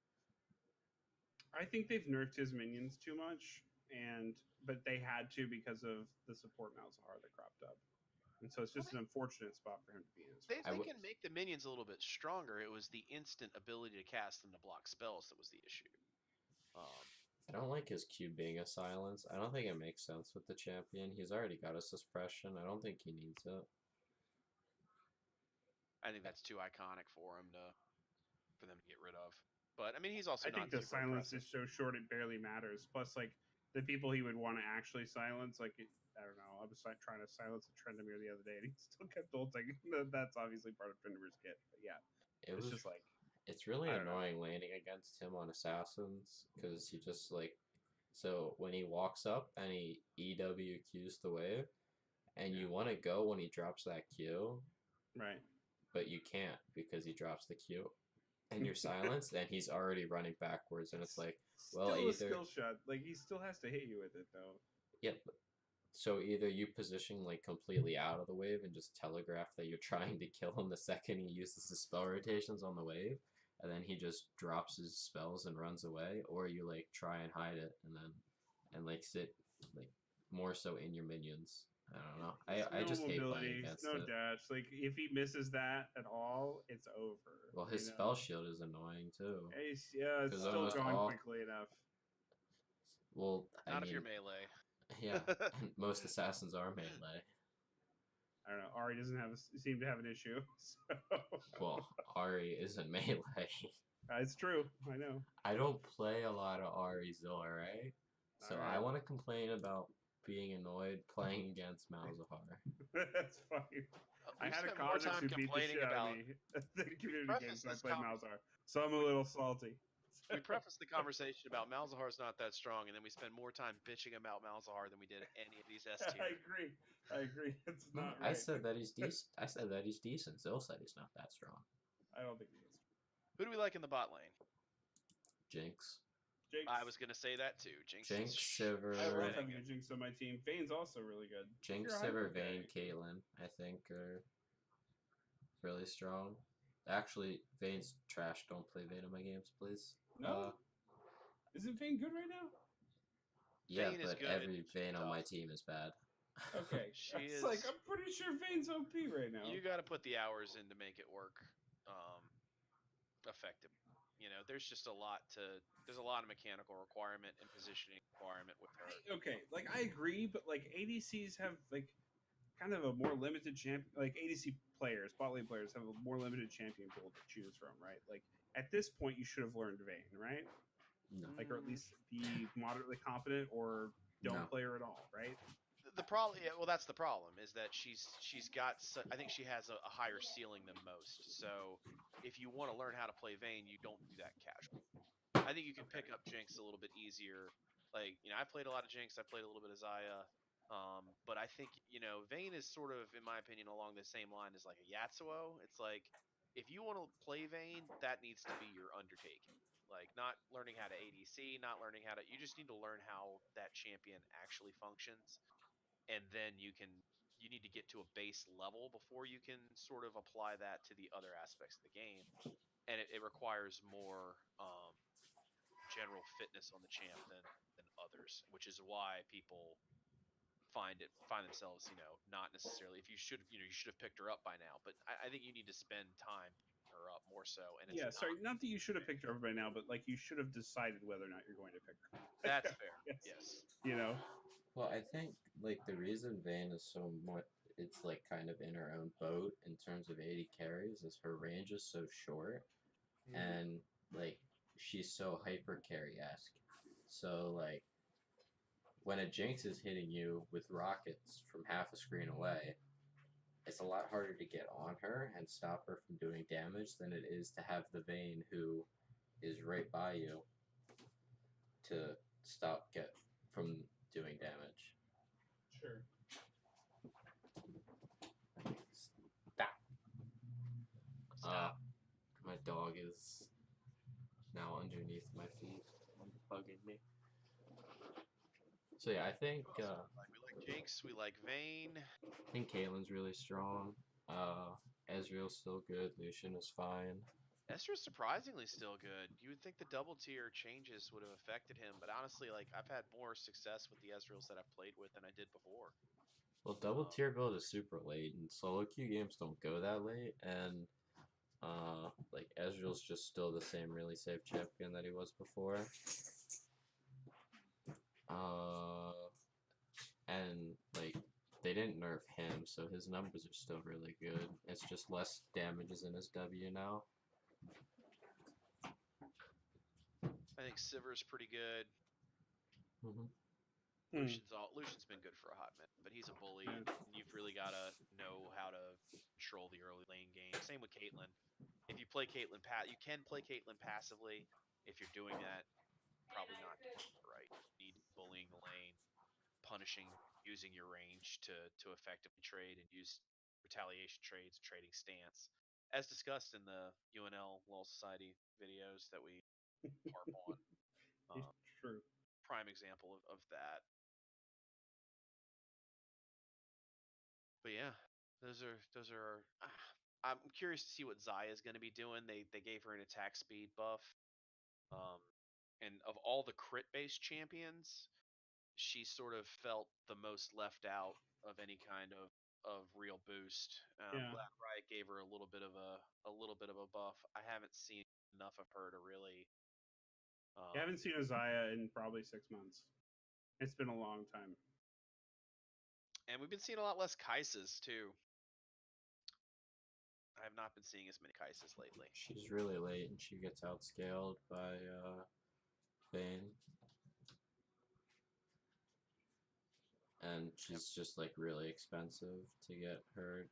Speaker 2: I think they've nerfed his minions too much, but they had to because of the support Malzahar that cropped up. And so it's just an unfortunate spot for him to be in.
Speaker 3: They can make the minions a little bit stronger. It was the instant ability to cast them to block spells that was the issue.
Speaker 1: I don't like his Q being a silence. I don't think it makes sense with the champion. He's already got a suppression. I don't think he needs it.
Speaker 3: I think that's too iconic for him for them to get rid of. But I mean, he's also
Speaker 2: I think the silence is so short it barely matters. Plus, like the people he would want to actually silence, like I don't know. I was like, trying to silence a Trendemir the other day, and he still kept ulting. That's obviously part of Trendemir's kit. But yeah, it's just like
Speaker 1: it's really annoying landing against him on assassins because he just like so when he walks up and he EWQs the wave, and you want to go when he drops that Q,
Speaker 2: right?
Speaker 1: But you can't because he drops the Q. And you're silenced, and he's already running backwards, and it's like, well,
Speaker 2: still
Speaker 1: either
Speaker 2: a skill shot. Like he still has to hit you with it, though.
Speaker 1: Yeah, so either you position like completely out of the wave and just telegraph that you're trying to kill him the second he uses his spell rotations on the wave, and then he just drops his spells and runs away, or you like try and hide it and like sit like more so in your minions. I don't know. I just hate playing against
Speaker 2: no
Speaker 1: it.
Speaker 2: dash. Like if he misses that at all, it's over.
Speaker 1: Well, his spell shield is annoying too.
Speaker 2: It's still going quickly enough.
Speaker 1: Well,
Speaker 3: not if you're melee.
Speaker 1: Yeah, and most assassins are melee.
Speaker 2: I don't know. Ari doesn't seem to have an issue. So.
Speaker 1: Well, Ari isn't melee.
Speaker 2: It's true. I know.
Speaker 1: I don't play a lot of Ari Zilla, right? So right. I want to complain about being annoyed playing against Malzahar.
Speaker 2: That's fine. I had a Kha'Zix who beat the shit out of me the community game, so I played Malzahar. So I'm a little salty.
Speaker 3: We prefaced the conversation about Malzahar's not that strong, and then we spend more time bitching about Malzahar than we did any of these S tier.
Speaker 2: I agree. It's not right.
Speaker 1: I said that he's decent. I said that he's decent. Zill said he's not that strong.
Speaker 2: I don't think he is.
Speaker 3: Who do we like in the bot lane?
Speaker 1: Jinx.
Speaker 3: I was gonna say that too. Jinx,
Speaker 1: Sivir.
Speaker 2: I love having a Jinx on my team. Vayne's also really good.
Speaker 1: Jinx, Sivir, Vayne, Caitlyn, I think are really strong. Actually, Vayne's trash. Don't play Vayne in my games, please.
Speaker 2: No. Isn't Vayne good right now?
Speaker 1: Yeah, Vayne but every Vayne on my team is bad.
Speaker 2: Okay. It's like, I'm pretty sure Vayne's OP right now.
Speaker 3: You got to put the hours in to make it work effective. You know, there's a lot of mechanical requirement and positioning requirement with her.
Speaker 2: Okay, like I agree, but like ADCs have like kind of a more limited champion. Like ADC players, bot lane players have a more limited champion pool to choose from, right? Like at this point, you should have learned Vayne, right?
Speaker 1: No.
Speaker 2: Like, or at least be moderately competent, or don't play her at all, right?
Speaker 3: The problem, well, that's the problem, is that she's got. I think she has a higher ceiling than most. So, if you want to learn how to play Vayne, you don't do that casual. I think you can pick up Jinx a little bit easier. Like, you know, I played a lot of Jinx. I played a little bit of Xayah. But I think, you know, Vayne is sort of, in my opinion, along the same line as like a Yasuo. It's like, if you want to play Vayne, that needs to be your undertaking. Like, not learning how to ADC, not learning how to. You just need to learn how that champion actually functions. And then you need to get to a base level before you can sort of apply that to the other aspects of the game. And it requires more general fitness on the champ than others, which is why people find themselves, you know, not necessarily. If you should have picked her up by now, but I think you need to spend time picking her up more so. And it's
Speaker 2: not that you should have picked her up by now, but like you should have decided whether or not you're going to pick her.
Speaker 3: That's fair. Yes.
Speaker 2: You know.
Speaker 1: Well, I think like the reason Vayne is so much, it's like kind of in her own boat in terms of 80 carries, is her range is so short, and like she's so hyper carry-esque. So like when a Jinx is hitting you with rockets from half a screen away, it's a lot harder to get on her and stop her from doing damage than it is to have the Vayne who is right by you to get from doing damage.
Speaker 2: Sure.
Speaker 1: Stop. My dog is now underneath my feet and bugging me. So yeah,
Speaker 3: We like Jinx. We like Vayne.
Speaker 1: I think Caitlyn's really strong. Ezreal's still good. Lucian is fine.
Speaker 3: Esther's surprisingly still good. You would think the double tier changes would have affected him, but honestly, like I've had more success with the Ezreals that I've played with than I did before.
Speaker 1: Well, double tier build is super late, and solo queue games don't go that late, and like Ezreal's just still the same really safe champion that he was before. Uh, and like they didn't nerf him, so his numbers are still really good. It's just less damages in his W now.
Speaker 3: I think Sivir's pretty good.
Speaker 1: Mm-hmm.
Speaker 3: Lucian's been good for a hot minute, but he's a bully,
Speaker 2: Yeah.
Speaker 3: and you've really got to know how to control the early lane game. Same with Caitlyn. If you play Caitlyn, you can play Caitlyn passively. If you're doing that, probably not doing it right. You need bullying the lane, punishing, using your range to effectively trade and use retaliation trades, trading stance, as discussed in the UNL Law Society videos that we harp on.
Speaker 2: It's true.
Speaker 3: Prime example of that. But yeah, those are. I'm curious to see what Zaya's going to be doing. They gave her an attack speed buff, um, and of all the crit based champions, she sort of felt the most left out of any kind of real boost. I'm
Speaker 2: Yeah.
Speaker 3: glad Riot gave her a little bit of a buff. I haven't seen enough of her to really.
Speaker 2: I haven't seen Isaiah in probably 6 months. It's been a long time.
Speaker 3: And we've been seeing a lot less Kaisas too. I have not been seeing as many Kaisas lately.
Speaker 1: She's really late, and she gets outscaled by Vayne. And she's just like really expensive to get her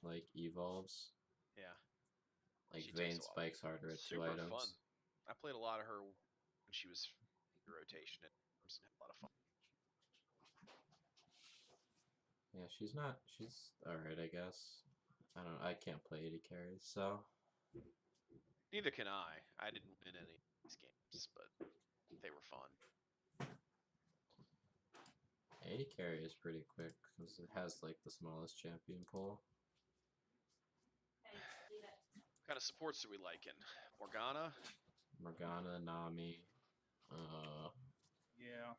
Speaker 1: like evolves.
Speaker 3: Yeah.
Speaker 1: Like
Speaker 3: She
Speaker 1: Vayne
Speaker 3: takes a while.
Speaker 1: spikes harder at 2
Speaker 3: Super fun.
Speaker 1: items.
Speaker 3: I played a lot of her when she was in rotation and had a lot of fun.
Speaker 1: Yeah, she's alright, I guess. I don't know, I can't play AD carries, so
Speaker 3: Neither can I. I didn't win any of these games, but they were fun.
Speaker 1: AD carry is pretty quick because it has like the smallest champion pool.
Speaker 3: What kind of supports do we like in Morgana?
Speaker 1: Morgana, Nami,
Speaker 2: Yeah.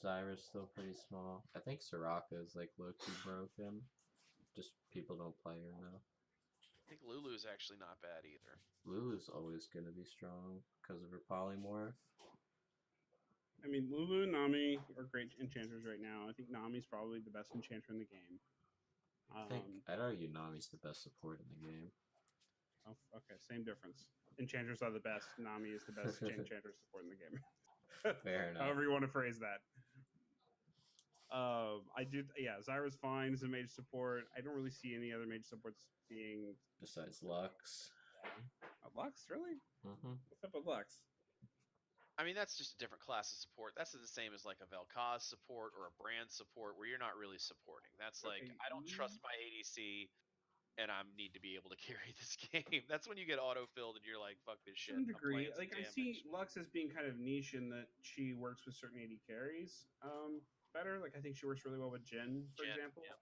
Speaker 1: Zyra's still pretty small. I think Soraka is like low-key broken. Just people don't play her now.
Speaker 3: I think Lulu's actually not bad either.
Speaker 1: Lulu's always gonna be strong because of her polymorph.
Speaker 2: I mean, Lulu and Nami are great enchanters right now. I think Nami's probably the best enchanter in the game.
Speaker 1: I think I'd argue Nami's the best support in the game.
Speaker 2: Oh, okay, same difference. Enchanters are the best. Nami is the best enchanter support in the game.
Speaker 1: Fair enough.
Speaker 2: However you want to phrase that. I do. Yeah, Zyra's fine as a mage support. I don't really see any other mage supports being
Speaker 1: Besides Lux.
Speaker 2: Lux. Really?
Speaker 1: Mm-hmm.
Speaker 2: What's up with Lux?
Speaker 3: I mean, that's just a different class of support. That's the same as like a Vel'Koz support or a brand support where you're not really supporting. That's like,
Speaker 2: Okay.
Speaker 3: I don't trust my ADC and I need to be able to carry this game. That's when you get autofilled and you're like, fuck this
Speaker 2: To
Speaker 3: shit.
Speaker 2: some
Speaker 3: I'm playing
Speaker 2: degree,
Speaker 3: some
Speaker 2: like I see
Speaker 3: damage.
Speaker 2: Lux as being kind of niche in that she works with certain AD carries better. Like I think she works really well with Jhin, for
Speaker 3: Jen,
Speaker 2: example.
Speaker 3: yeah.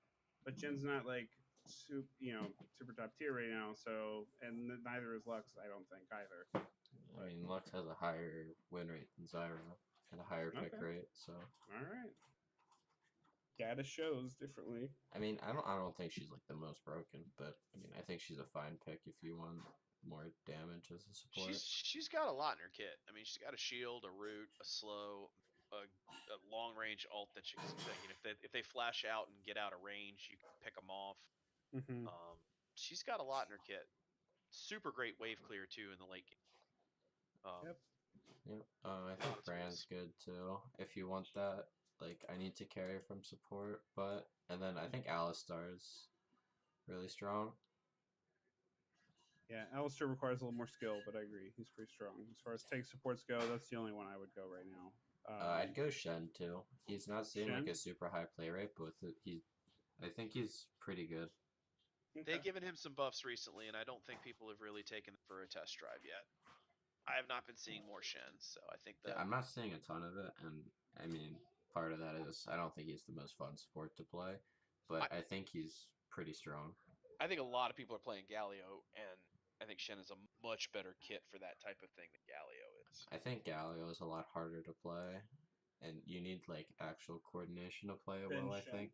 Speaker 2: But Jin's not like super top tier right now. So and neither is Lux. I don't think either.
Speaker 1: I mean, Lux has a higher win rate than Zyra and a higher pick
Speaker 2: Okay.
Speaker 1: rate, so.
Speaker 2: All right. Data shows differently.
Speaker 1: I mean, I don't think she's like the most broken, but I mean, I think she's a fine pick if you want more damage as a support.
Speaker 3: She's got a lot in her kit. I mean, she's got a shield, a root, a slow, a long range ult that you know, if they flash out and get out of range, you can pick them off.
Speaker 2: Mm-hmm.
Speaker 3: She's got a lot in her kit. Super great wave clear too in the late game.
Speaker 2: Yep.
Speaker 1: Yep. I think Brand's good too. If you want that, like I need to carry from support, and then I think Alistar is really strong.
Speaker 2: Yeah, Alistair requires a little more skill, but I agree. He's pretty strong. As far as tank supports go, that's the only one I would go right now.
Speaker 1: I'd go Shen too. He's not seeing like
Speaker 2: Shen?
Speaker 1: a super high play rate, but I think he's pretty good.
Speaker 2: Okay.
Speaker 3: They've given him some buffs recently, and I don't think people have really taken them for a test drive yet. I have not been seeing more Shen, so I think that
Speaker 1: Yeah, I'm not seeing a ton of it, and I mean, part of that is I don't think he's the most fun sport to play, but I think he's pretty strong.
Speaker 4: I think a lot of people are playing Galio, and I think Shen is a much better kit for that type of thing than Galio is.
Speaker 1: I think Galio is a lot harder to play, and you need like actual coordination to play it
Speaker 2: Ben
Speaker 1: well. I
Speaker 2: Shen.
Speaker 1: think.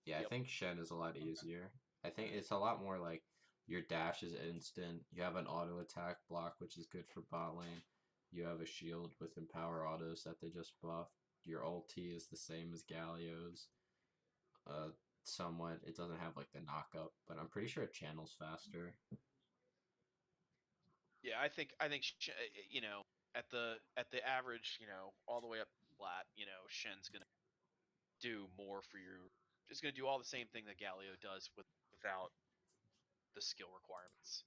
Speaker 1: Yeah, I
Speaker 4: Yep.
Speaker 1: think Shen is a lot easier. I think it's a lot more like your dash is instant. You have an auto attack block, which is good for bot lane. You have a shield with empower autos that they just buffed. Your ulti is the same as Galio's. Uh, somewhat. It doesn't have like the knockup, but I'm pretty sure it channels faster.
Speaker 4: Yeah, I think you know, at the average, all the way up flat, Shen's gonna do more for your. It's gonna do all the same thing that Galio does without the skill requirements.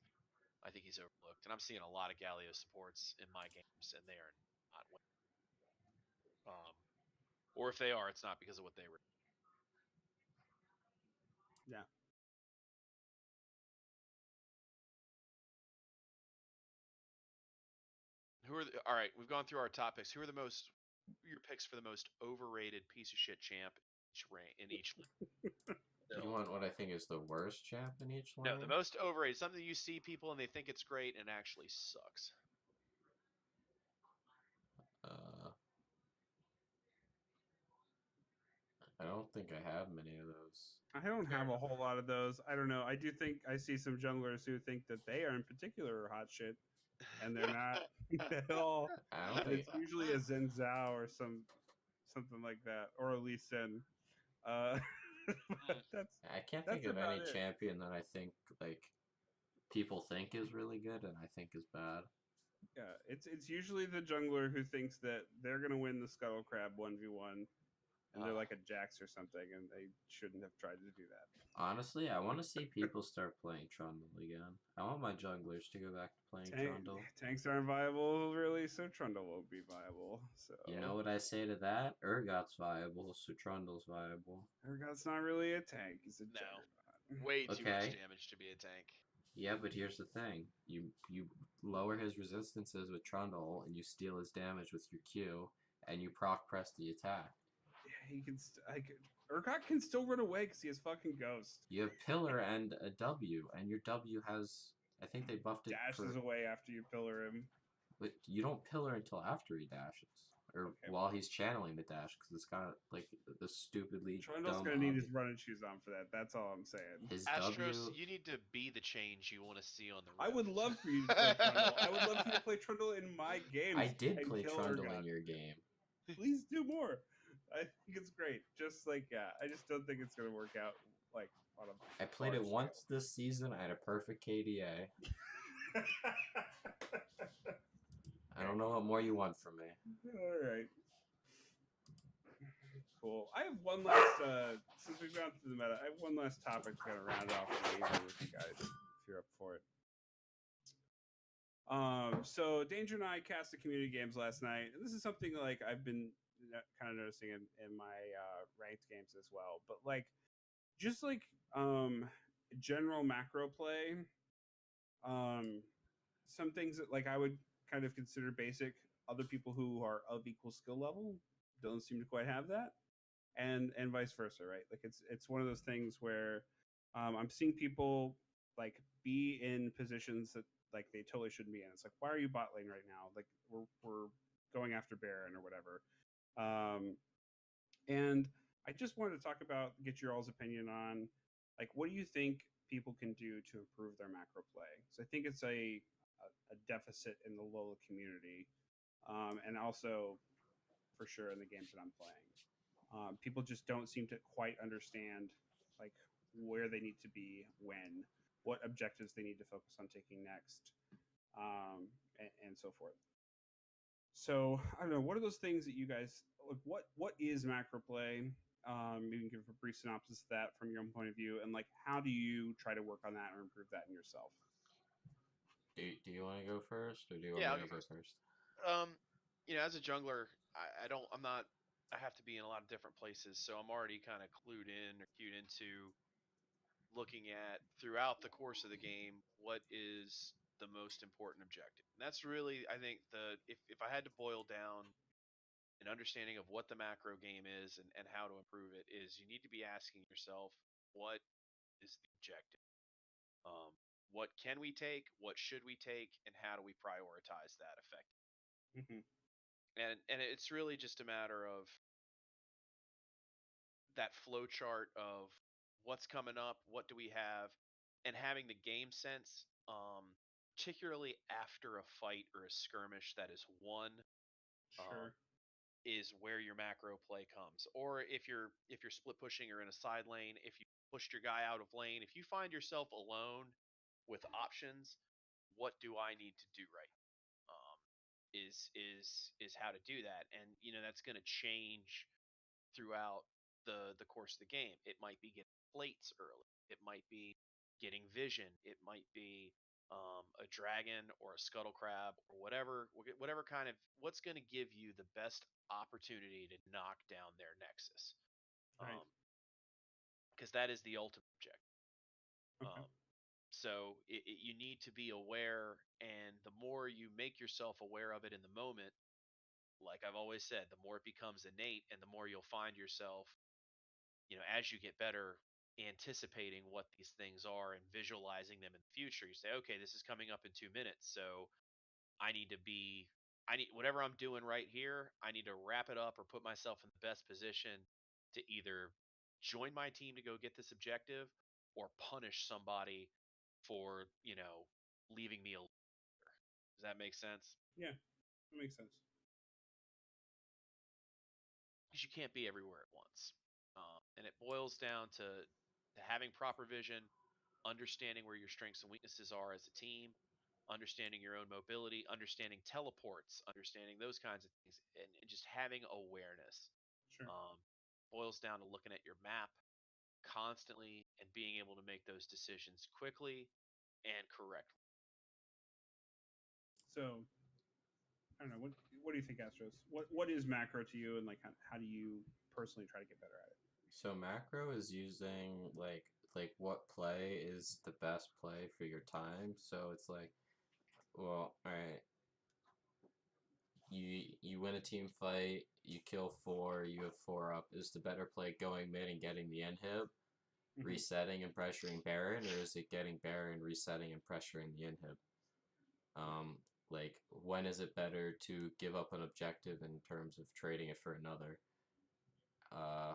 Speaker 4: I think he's overlooked, and I'm seeing a lot of Galio supports in my games, and they are not winning. Or if they are, it's not because of what they were.
Speaker 2: Yeah.
Speaker 4: All right? We've gone through our topics. Who are your picks for the most overrated piece of shit champ in each lane?
Speaker 1: You want what I think is the worst champ in each lane?
Speaker 4: No, the most overrated. Something you see people and they think it's great and it actually sucks.
Speaker 1: I don't think I have many of those.
Speaker 2: I don't
Speaker 4: Fair
Speaker 2: have a
Speaker 4: enough.
Speaker 2: whole lot of those. I don't know. I do think I see some junglers who think that they are in particular hot shit, and they're not at all.
Speaker 1: I don't
Speaker 2: And
Speaker 1: think.
Speaker 2: it's usually a Zen Zhao or something like that, or a Lee Sin. Uh, that's
Speaker 1: I can't
Speaker 2: that's
Speaker 1: think of
Speaker 2: about
Speaker 1: any
Speaker 2: it.
Speaker 1: champion that I think like people think is really good and I think is bad.
Speaker 2: Yeah, it's usually the jungler who thinks that they're gonna win the Scuttle Crab 1v1, and they're like a Jax or something, and they shouldn't have tried to do that.
Speaker 1: Honestly, I want to see people start playing Trundle again. I want my junglers to go back to playing Trundle.
Speaker 2: Tanks aren't viable, really, so Trundle won't be viable. So
Speaker 1: You know what I say to that? Urgot's viable, so Trundle's viable.
Speaker 2: Urgot's not really a tank; he's a
Speaker 4: No.
Speaker 2: juggernaut.
Speaker 4: Way too much
Speaker 1: Okay.
Speaker 4: damage to be a tank.
Speaker 1: Yeah, but here's the thing: you lower his resistances with Trundle, and you steal his damage with your Q, and you proc press the attack.
Speaker 2: Yeah, he can. Urgot can still run away because he has fucking Ghost.
Speaker 1: You have Pillar and a W, and your W has. I think they buffed it.
Speaker 2: Dashes away after you pillar him.
Speaker 1: But you don't pillar until after he dashes, or
Speaker 2: Okay.
Speaker 1: while he's channeling the dash, because it's got like the stupidly
Speaker 2: Trundle's
Speaker 1: dumb.
Speaker 2: gonna need his running shoes on for that. That's all I'm saying.
Speaker 1: His
Speaker 4: Astros,
Speaker 1: W.
Speaker 4: you need to be the change you want to see on the.
Speaker 2: I
Speaker 4: Rift.
Speaker 2: would love for you to play Trundle. I would love for you to play Trundle in my games.
Speaker 1: I did
Speaker 2: and
Speaker 1: play
Speaker 2: kill
Speaker 1: Trundle
Speaker 2: Urgot.
Speaker 1: in your game.
Speaker 2: Please do more. I think it's great. Just like I just don't think it's gonna work out like on a.
Speaker 1: I played it
Speaker 2: large
Speaker 1: once this season. I had a perfect KDA.
Speaker 2: scale.
Speaker 1: I don't know what more you want from me.
Speaker 2: All right. Cool. I have one last. Since we've gone through the meta, I have one last topic to kind of round off the evening with you guys, if you're up for it. So Danger and I cast the community games last night, and this is something like I've been kind of noticing in my ranked games as well. But like, just like general macro play, some things that like I would kind of consider basic. Other people who are of equal skill level don't seem to quite have that, and vice versa, right? Like it's one of those things where I'm seeing people like be in positions that like they totally shouldn't be in. It's like, why are you bot lane right now? Like we're going after Baron or whatever. And I just wanted to talk about, get your all's opinion on, like, what do you think people can do to improve their macro play? So I think it's a deficit in the LOLA community, and also for sure in the games that I'm playing. People just don't seem to quite understand like where they need to be when, what objectives they need to focus on taking next, and so forth. So I don't know. What are those things that you guys like? What is macro play? Maybe you can give a brief synopsis of that from your own point of view, and like how do you try to work on that or improve that in yourself?
Speaker 1: Do you want to go first, or do you want
Speaker 4: Yeah, I'll
Speaker 1: me
Speaker 4: go
Speaker 1: to go
Speaker 4: first.
Speaker 1: first?
Speaker 4: As a jungler, I'm not. I have to be in a lot of different places, so I'm already kind of clued in or cued into looking at throughout the course of the game what is the most important objective. And that's really, I think, if I had to boil down
Speaker 3: an understanding of what the macro game is and how to improve it is you need to be asking yourself, what is the objective? Um, what can we take? What should we take? And how do we prioritize that effectively?
Speaker 2: Hmm.
Speaker 3: And it's really just a matter of that flow chart of what's coming up, what do we have, and having the game sense, particularly after a fight or a skirmish that is won, um,
Speaker 2: Sure.
Speaker 3: is where your macro play comes. Or if you're split pushing or in a side lane, if you pushed your guy out of lane, if you find yourself alone with options, what do I need to do right? Is how to do that, and that's going to change throughout the course of the game. It might be getting plates early. It might be getting vision. It might be a dragon or a scuttle crab or whatever kind of what's going to give you the best opportunity to knock down their nexus,
Speaker 2: Right.
Speaker 3: because that is the ultimate objective.
Speaker 2: Okay.
Speaker 3: Um, so you need to be aware, and the more you make yourself aware of it in the moment, like I've always said, the more it becomes innate, and the more you'll find yourself, as you get better, anticipating what these things are and visualizing them in the future. You say, okay, this is coming up in 2 minutes, so I need to be, I need whatever I'm doing right here, I need to wrap it up or put myself in the best position to either join my team to go get this objective or punish somebody for, leaving me alone. Does that make sense?
Speaker 2: Yeah, that makes sense.
Speaker 3: Because you can't be everywhere at once. And it boils down to having proper vision, understanding where your strengths and weaknesses are as a team, understanding your own mobility, understanding teleports, understanding those kinds of things, and just having awareness.
Speaker 2: Sure.
Speaker 3: Um, boils down to looking at your map constantly and being able to make those decisions quickly and correctly.
Speaker 2: So I don't know. What do you think, Astros? What is macro to you, and like how do you personally try to get better at it?
Speaker 1: So macro is using like what play is the best play for your time. So it's like, well, all right, you win a team fight, you kill four, you have four up. Is the better play going mid and getting the inhib,
Speaker 2: Hmm.
Speaker 1: resetting and pressuring Baron, or is it getting Baron, resetting and pressuring the inhib? Like when is it better to give up an objective in terms of trading it for another? Uh,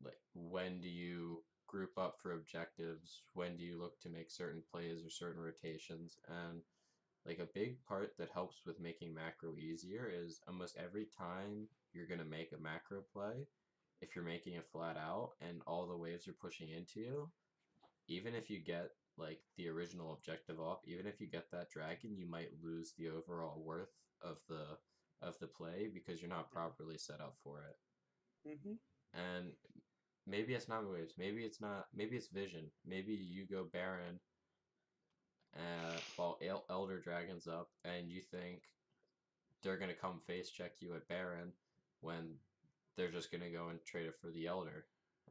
Speaker 1: like when do you group up for objectives? When do you look to make certain plays or certain rotations? And like a big part that helps with making macro easier is almost every time you're gonna make a macro play, if you're making it flat out and all the waves are pushing into you, even if you get like the original objective off, even if you get that dragon, you might lose the overall worth of the play because you're not properly set up for it.
Speaker 2: Hmm.
Speaker 1: And maybe it's not waves, maybe it's not, maybe it's vision. Maybe you go Baron while Elder Dragon's up and you think they're gonna come face check you at Baron when they're just gonna go and trade it for the Elder.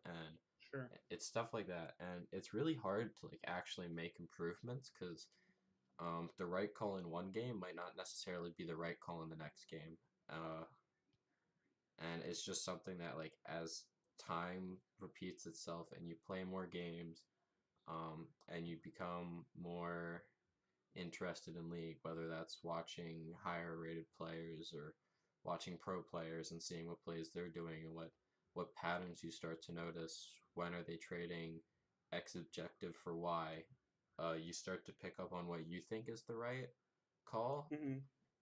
Speaker 1: And
Speaker 2: Sure.
Speaker 1: it's stuff like that, and it's really hard to like actually make improvements because the right call in one game might not necessarily be the right call in the next game, uh, and it's just something that like as time repeats itself and you play more games, and you become more interested in League, whether that's watching higher rated players or watching pro players and seeing what plays they're doing and what patterns you start to notice. When are they trading X objective for Y? You start to pick up on what you think is the right call.
Speaker 2: Hmm.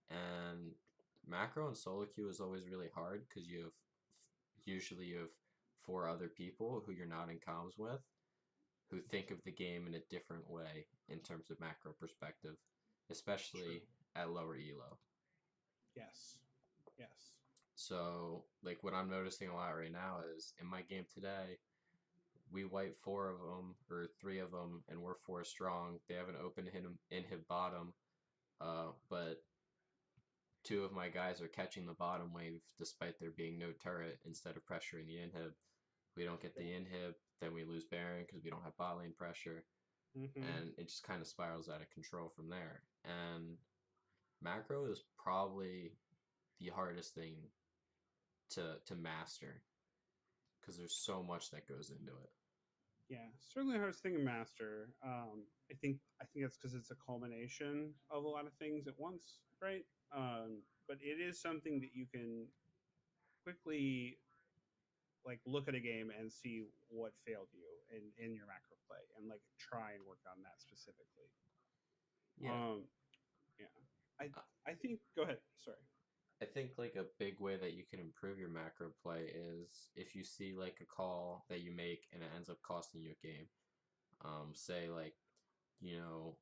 Speaker 1: And macro and solo queue is always really hard because usually you have four other people who you're not in comms with who think of the game in a different way in terms of macro perspective,
Speaker 2: Sure.
Speaker 1: especially at lower elo.
Speaker 2: Yes. Yes.
Speaker 1: So, like, what I'm noticing a lot right now is in my game today, we wipe four of them or three of them, and we're four strong. They have an open inhib bottom, but two of my guys are catching the bottom wave despite there being no turret instead of pressuring the inhib. We don't get the inhib, then we lose Baron because we don't have bot lane pressure,
Speaker 2: Hmm.
Speaker 1: and it just kind of spirals out of control from there. And macro is probably the hardest thing to master because there's so much that goes into it.
Speaker 2: Yeah, certainly the hardest thing to master. I think that's because it's a culmination of a lot of things at once, right? But it is something that you can quickly like look at a game and see what failed you in your macro play and like try and work on that specifically.
Speaker 1: Yeah.
Speaker 2: Um, yeah, I
Speaker 1: Uh,
Speaker 2: I think. Go ahead. Sorry.
Speaker 1: I think like a big way that you can improve your macro play is if you see like a call that you make and it ends up costing you a game. Say like, you know,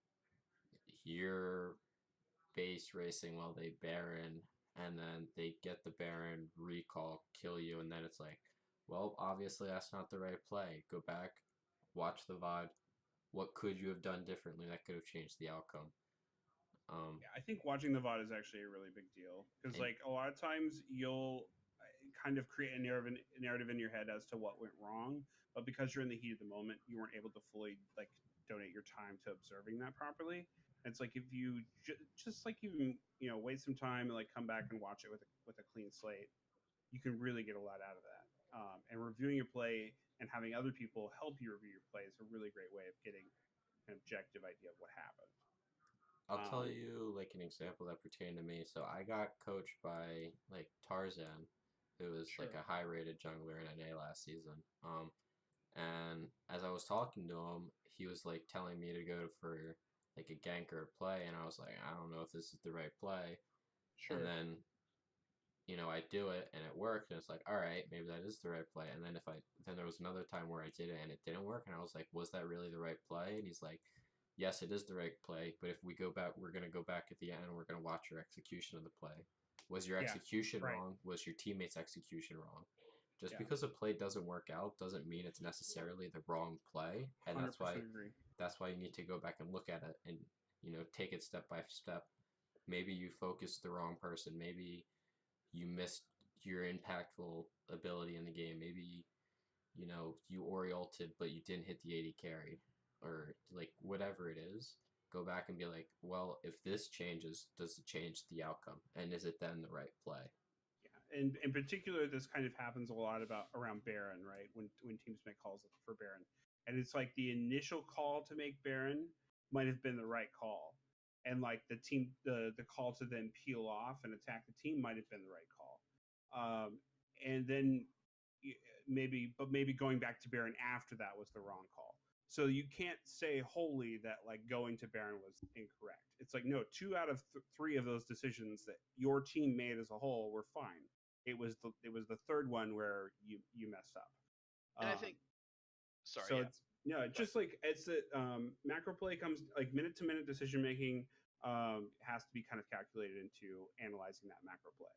Speaker 1: you're base racing while they Baron, and then they get the Baron, recall, kill you, and then it's like, well, obviously that's not the right play. Go back, watch the VOD. What could you have done differently that could have changed the outcome? Um,
Speaker 2: Yeah, I think watching the VOD is actually a really big deal because
Speaker 1: and
Speaker 2: like a lot of times you'll kind of create a narrative in your head as to what went wrong, but because you're in the heat of the moment, you weren't able to fully like donate your time to observing that properly. And it's like if you just like you know wait some time and like come back and watch it with a clean slate, you can really get a lot out of that. And reviewing your play and having other people help you review your play is a really great way of getting an objective idea of what happened.
Speaker 1: I'll tell
Speaker 2: Um,
Speaker 1: you like an example that pertained to me. So I got coached by like Tarzan, who was like
Speaker 2: sure.
Speaker 1: a high rated jungler in NA last season. And as I was talking to him, he was like telling me to go for like a gank or a play, and I was like, I don't know if this is the right play. And
Speaker 2: Sure.
Speaker 1: then I do it and it worked, and it's like, all right, maybe that is the right play. And then then there was another time where I did it and it didn't work, and I was like, was that really the right play? And he's like, yes, it is the right play, but if we go back, we're gonna go back at the end and we're gonna watch your execution of the play. Was your
Speaker 2: Yeah.
Speaker 1: execution
Speaker 2: Right.
Speaker 1: wrong? Was your teammate's execution wrong? Just
Speaker 2: Yeah.
Speaker 1: because a play doesn't work out doesn't mean it's necessarily the wrong play, and
Speaker 2: 100% agree.
Speaker 1: that's why you need to go back and look at it and take it step by step. Maybe you focused the wrong person. Maybe you missed your impactful ability in the game. Maybe you oriented but you didn't hit the 80 carry, or like whatever it is. Go back and be like, well, if this changes, does it change the outcome, and is it then the right play?
Speaker 2: Yeah. And in particular, this kind of happens a lot about around Baron, right? When teams make calls for Baron, and it's like the initial call to make Baron might have been the right call, and like the call to then peel off and attack the team might have been the right call, and then maybe going back to Baron after that was the wrong call. So you can't say wholly that like going to Baron was incorrect. It's like no, two out of three of those decisions that your team made as a whole were fine. It was the third one where you messed up.
Speaker 4: And I
Speaker 2: Um,
Speaker 4: think, sorry,
Speaker 2: so
Speaker 4: yeah,
Speaker 2: it's no, it's
Speaker 4: go ahead.
Speaker 2: just like it's that macro play comes like minute to minute decision making has to be kind of calculated into analyzing that macro play.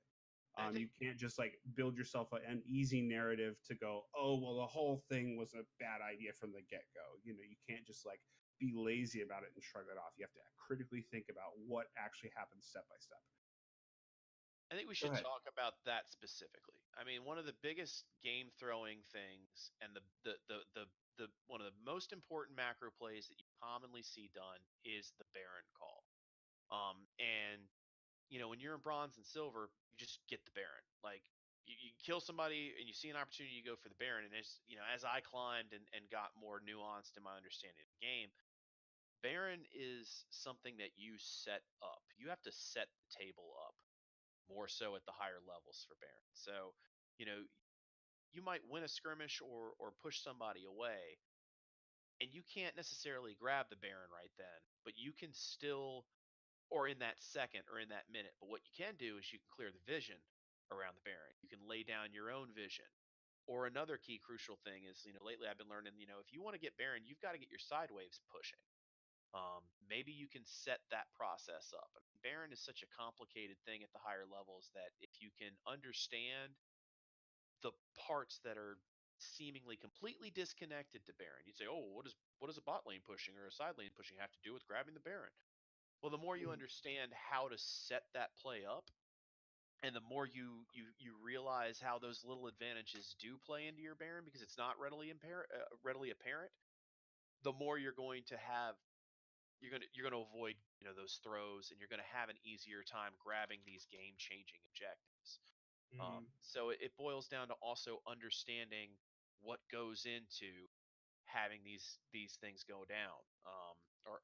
Speaker 4: And I think,
Speaker 2: You can't just like build yourself an easy narrative to go, oh, well, the whole thing was a bad idea from the get go. You know, you can't just like be lazy about it and shrug it off. You have to critically think about what actually happened step by step.
Speaker 4: I think we
Speaker 2: Go
Speaker 4: should
Speaker 2: ahead.
Speaker 4: talk about that specifically. I mean, one of the biggest game throwing things and the one of the most important macro plays that you commonly see done is the Baron call. And when you're in bronze and silver, you just get the Baron. Like you kill somebody and you see an opportunity, you go for the Baron. And as I climbed and got more nuanced in my understanding of the game, Baron is something that you set up. You have to set the table up more so at the higher levels for Baron. So, you know, you might win a skirmish or push somebody away, and you can't necessarily grab the Baron right then, but you can still, or in that second or in that minute. But what you can do is you can clear the vision around the Baron. You can lay down your own vision. Or another key crucial thing is, lately I've been learning, if you want to get Baron, you've got to get your side waves pushing. Maybe you can set that process up. I mean, Baron is such a complicated thing at the higher levels that if you can understand the parts that are seemingly completely disconnected to Baron, you'd say, "Oh, what does a bot lane pushing or a side lane pushing have to do with grabbing the Baron?" Well, the more you
Speaker 2: Mhm.
Speaker 4: understand how to set that play up, and the more you realize how those little advantages do play into your Baron because it's not readily apparent, the more you're going to avoid those throws, and you're going to have an easier time grabbing these game changing objectives.
Speaker 3: So it boils down to also understanding what goes into having these things go down, or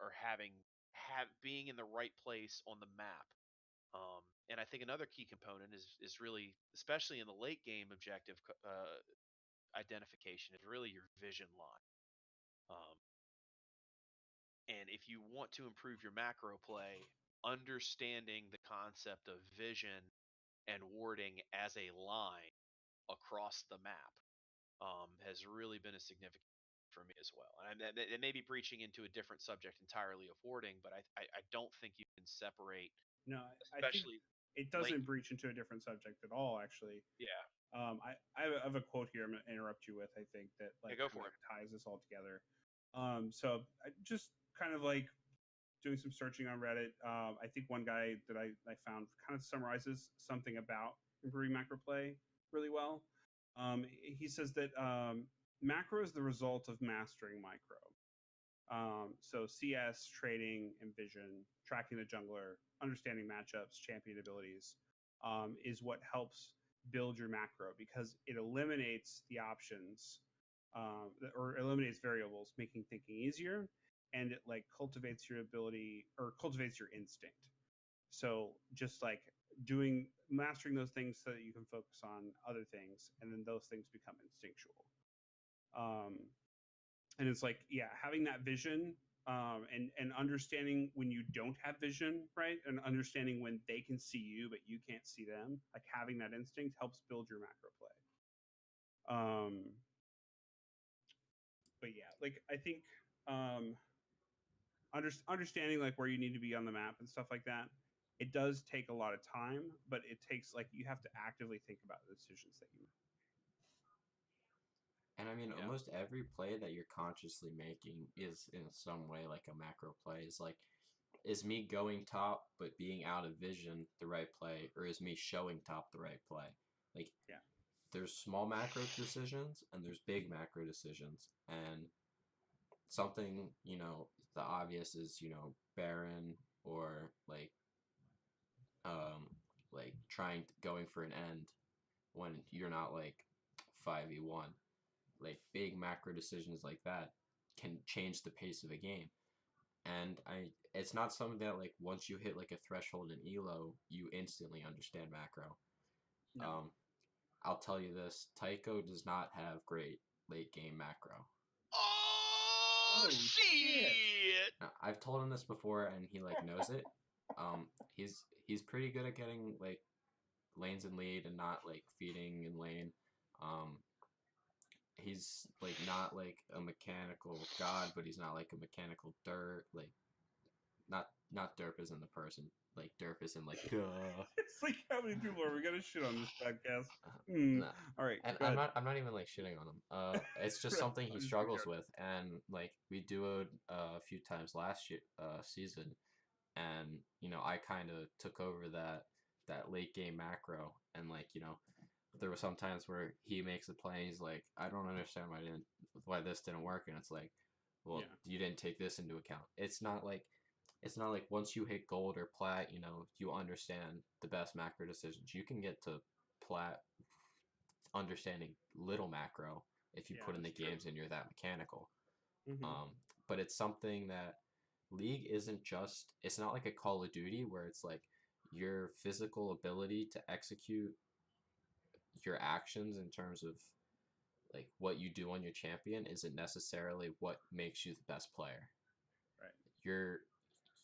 Speaker 3: being in the right place on the map. And I think another key component is really, especially in the late game objective identification, is really your vision line. Um, and if you want to improve your macro play, understanding the concept of vision and warding as a line across the map has really been a significant for me as well. And it may be breaching into a different subject entirely of warding, but I don't think you can separate,
Speaker 2: No, I think
Speaker 3: especially
Speaker 2: it
Speaker 3: late.
Speaker 2: doesn't breach into a different subject at all. Actually,
Speaker 3: Yeah,
Speaker 2: I have a quote here. I'm going to interrupt you with. I think that like
Speaker 3: go
Speaker 2: kind
Speaker 3: for
Speaker 2: of
Speaker 3: it.
Speaker 2: ties this all together. So I just kind of like doing some searching on Reddit. I think one guy that I found kind of summarizes something about improving macro play really well. He says that macro is the result of mastering micro. So CS, trading, and vision, tracking the jungler, understanding matchups, champion abilities, is what helps build your macro because it eliminates the options, or eliminates variables, making thinking easier, and it like cultivates your ability or cultivates your instinct. So just like mastering those things so that you can focus on other things, and then those things become instinctual. Um, and it's like, yeah, having that vision, and understanding when you don't have vision, right, and understanding when they can see you but you can't see them, like having that instinct helps build your macro play. But yeah, like I think, understanding like where you need to be on the map and stuff like that, it does take a lot of time, but it takes like you have to actively think about the decisions that you make.
Speaker 1: And I mean,
Speaker 3: Yeah.
Speaker 1: almost every play that you're consciously making is in some way like a macro play. Is me going top but being out of vision the right play, or is me showing top the right play? Like,
Speaker 2: Yeah.
Speaker 1: there's small macro decisions and there's big macro decisions. And something, the obvious is, Baron, or um, going for an end when you're not like 5v1. Like big macro decisions like that can change the pace of a game. And it's not something that like once you hit like a threshold in elo you instantly understand macro.
Speaker 2: No.
Speaker 1: I'll tell you this: Tycho does not have great late game macro.
Speaker 3: Oh, shit!
Speaker 1: Now, I've told him this before and he like knows it. He's pretty good at getting like lanes in lead and not like feeding in lane. He's like not like a mechanical god, but he's not like a mechanical dirt. Like not derp as in the person, like derp as in like
Speaker 2: It's like, how many people are we gonna shit on this podcast?
Speaker 1: Nah.
Speaker 2: All right,
Speaker 1: And
Speaker 2: go ahead.
Speaker 1: I'm not even like shitting on him. It's just something he struggles with, and like we duoed a few times last year, season, and I kind of took over that late game macro, and like there were some times where he makes a play and he's like, I don't understand why this didn't work, and it's like, well,
Speaker 2: Yeah.
Speaker 1: you didn't take this into account. It's not like once you hit gold or plat, you understand the best macro decisions. You can get to plat understanding little macro if you
Speaker 2: Yeah,
Speaker 1: put in the
Speaker 2: that's true.
Speaker 1: games and you're that mechanical.
Speaker 2: Mm-hmm.
Speaker 1: But it's something that League isn't just. It's not like a Call of Duty where it's like your physical ability to execute your actions in terms of like what you do on your champion isn't necessarily what makes you the best player.
Speaker 2: Right.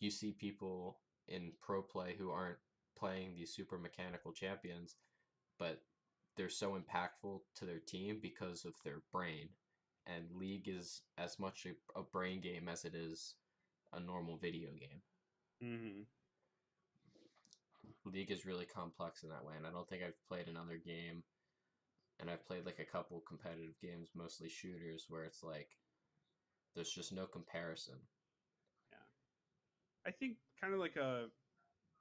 Speaker 1: You see people in pro play who aren't playing these super mechanical champions, but they're so impactful to their team because of their brain. And League is as much a brain game as it is a normal video game.
Speaker 2: Mm-hmm.
Speaker 1: League is really complex in that way, and I don't think I've played another game, and I've played like a couple competitive games, mostly shooters, where it's like there's just no comparison.
Speaker 2: Yeah. I think kind of like a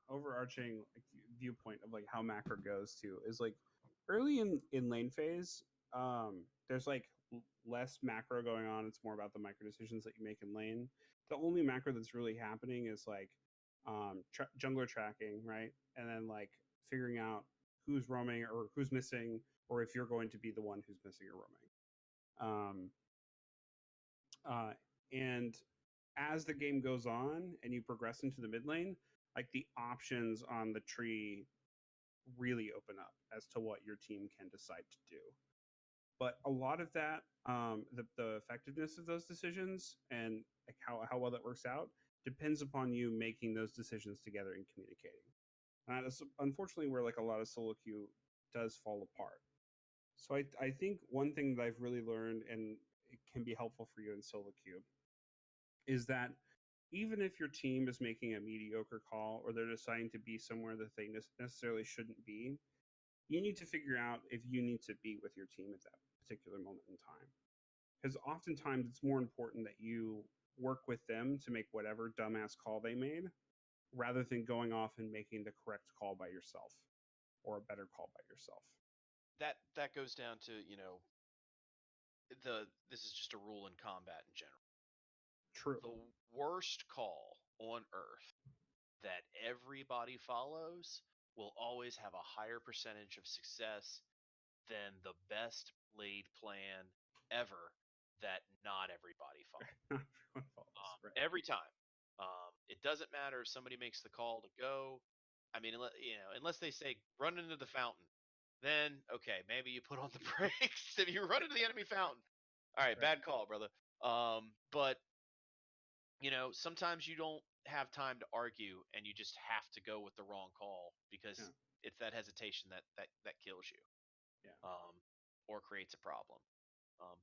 Speaker 2: overarching like viewpoint of like how macro goes to is like early in lane phase, there's like less macro going on. It's more about the micro decisions that you make in lane. The only macro that's really happening is like jungler tracking, right, and then like figuring out who's roaming or who's missing, or if you're going to be the one who's missing or roaming. And as the game goes on and you progress into the mid lane, like the options on the tree really open up as to what your team can decide to do. But a lot of that, the effectiveness of those decisions and like how well that works out depends upon you making those decisions together and communicating. And that's unfortunately where like a lot of solo queue does fall apart. So I think one thing that I've really learned, and it can be helpful for you in solo queue, is that even if your team is making a mediocre call or they're deciding to be somewhere that they necessarily shouldn't be, you need to figure out if you need to be with your team at that particular moment in time. Because oftentimes it's more important that you work with them to make whatever dumbass call they made rather than going off and making the correct call by yourself or a better call by yourself.
Speaker 3: That goes down to, this is just a rule in combat in general.
Speaker 2: True.
Speaker 3: The worst call on earth that everybody follows will always have a higher percentage of success than the best laid plan ever that not everybody follows.
Speaker 2: Everyone follows, right.
Speaker 3: Every time. It doesn't matter if somebody makes the call to go. I mean, unless they say run into the fountain, then okay, maybe you put on the brakes. If you run into the enemy fountain, all right, bad call, brother. But sometimes you don't have time to argue, and you just have to go with the wrong call because it's that hesitation that kills you, or creates a problem.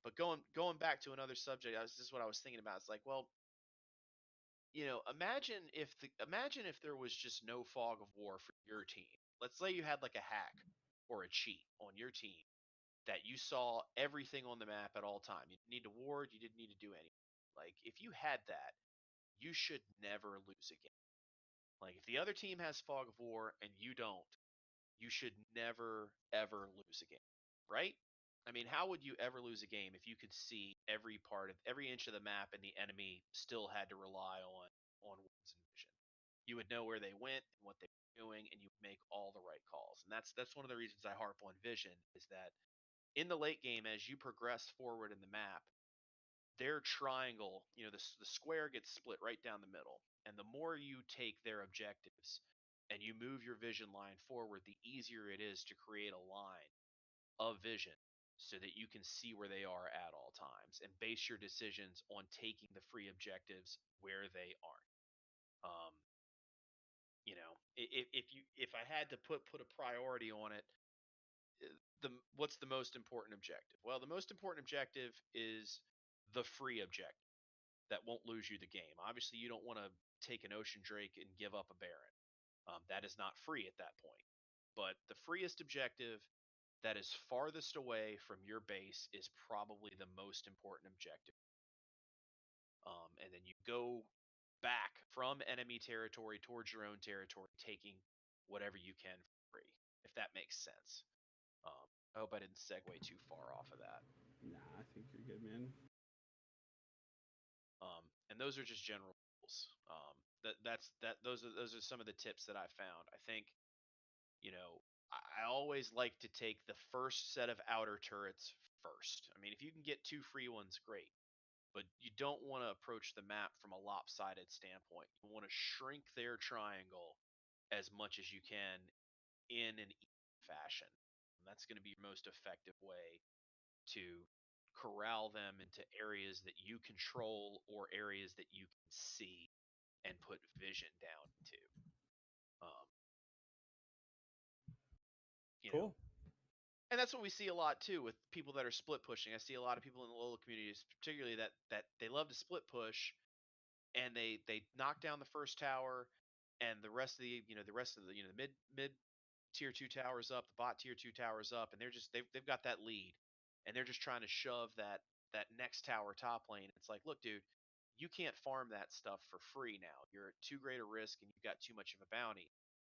Speaker 3: But going back to another subject, this is what I was thinking about. It's like, well, imagine if there was just no fog of war for your team. Let's say you had like a hack or a cheat on your team that you saw everything on the map at all time. You didn't need to ward, you didn't need to do anything. Like if you had that, you should never lose a game. Like if the other team has fog of war and you don't, you should never ever lose a game, right? I mean, how would you ever lose a game if you could see every inch of the map and the enemy still had to rely on wards and vision? You would know where they went and what they were doing, and you would make all the right calls. And that's one of the reasons I harp on vision, is that in the late game, as you progress forward in the map, their triangle, the square gets split right down the middle. And the more you take their objectives and you move your vision line forward, the easier it is to create a line of vision so that you can see where they are at all times and base your decisions on taking the free objectives where they aren't. If I had to put a priority on it, what's the most important objective? Well, the most important objective is the free objective that won't lose you the game. Obviously, you don't want to take an Ocean Drake and give up a Baron. That is not free at that point. But the freest objective that is farthest away from your base is probably the most important objective. And then you go back from enemy territory towards your own territory, taking whatever you can for free, if that makes sense. I hope I didn't segue too far off of that.
Speaker 2: Nah, I think you're good, man.
Speaker 3: And those are just general rules. Those are some of the tips that I found. I think, I always like to take the first set of outer turrets first. I mean, if you can get 2 free ones, great. But you don't want to approach the map from a lopsided standpoint. You want to shrink their triangle as much as you can in an even fashion. And that's going to be your most effective way to corral them into areas that you control or areas that you can see and put vision down into.
Speaker 2: Cool.
Speaker 3: And that's what we see a lot too with people that are split pushing. I see a lot of people in the LOLA communities, particularly that they love to split push, and they knock down the first tower, and the rest of the mid tier 2 towers up, the bot tier 2 towers up, and they've got that lead, and they're just trying to shove that next tower top lane. It's like, look, dude, you can't farm that stuff for free now. You're at too great a risk, and you've got too much of a bounty.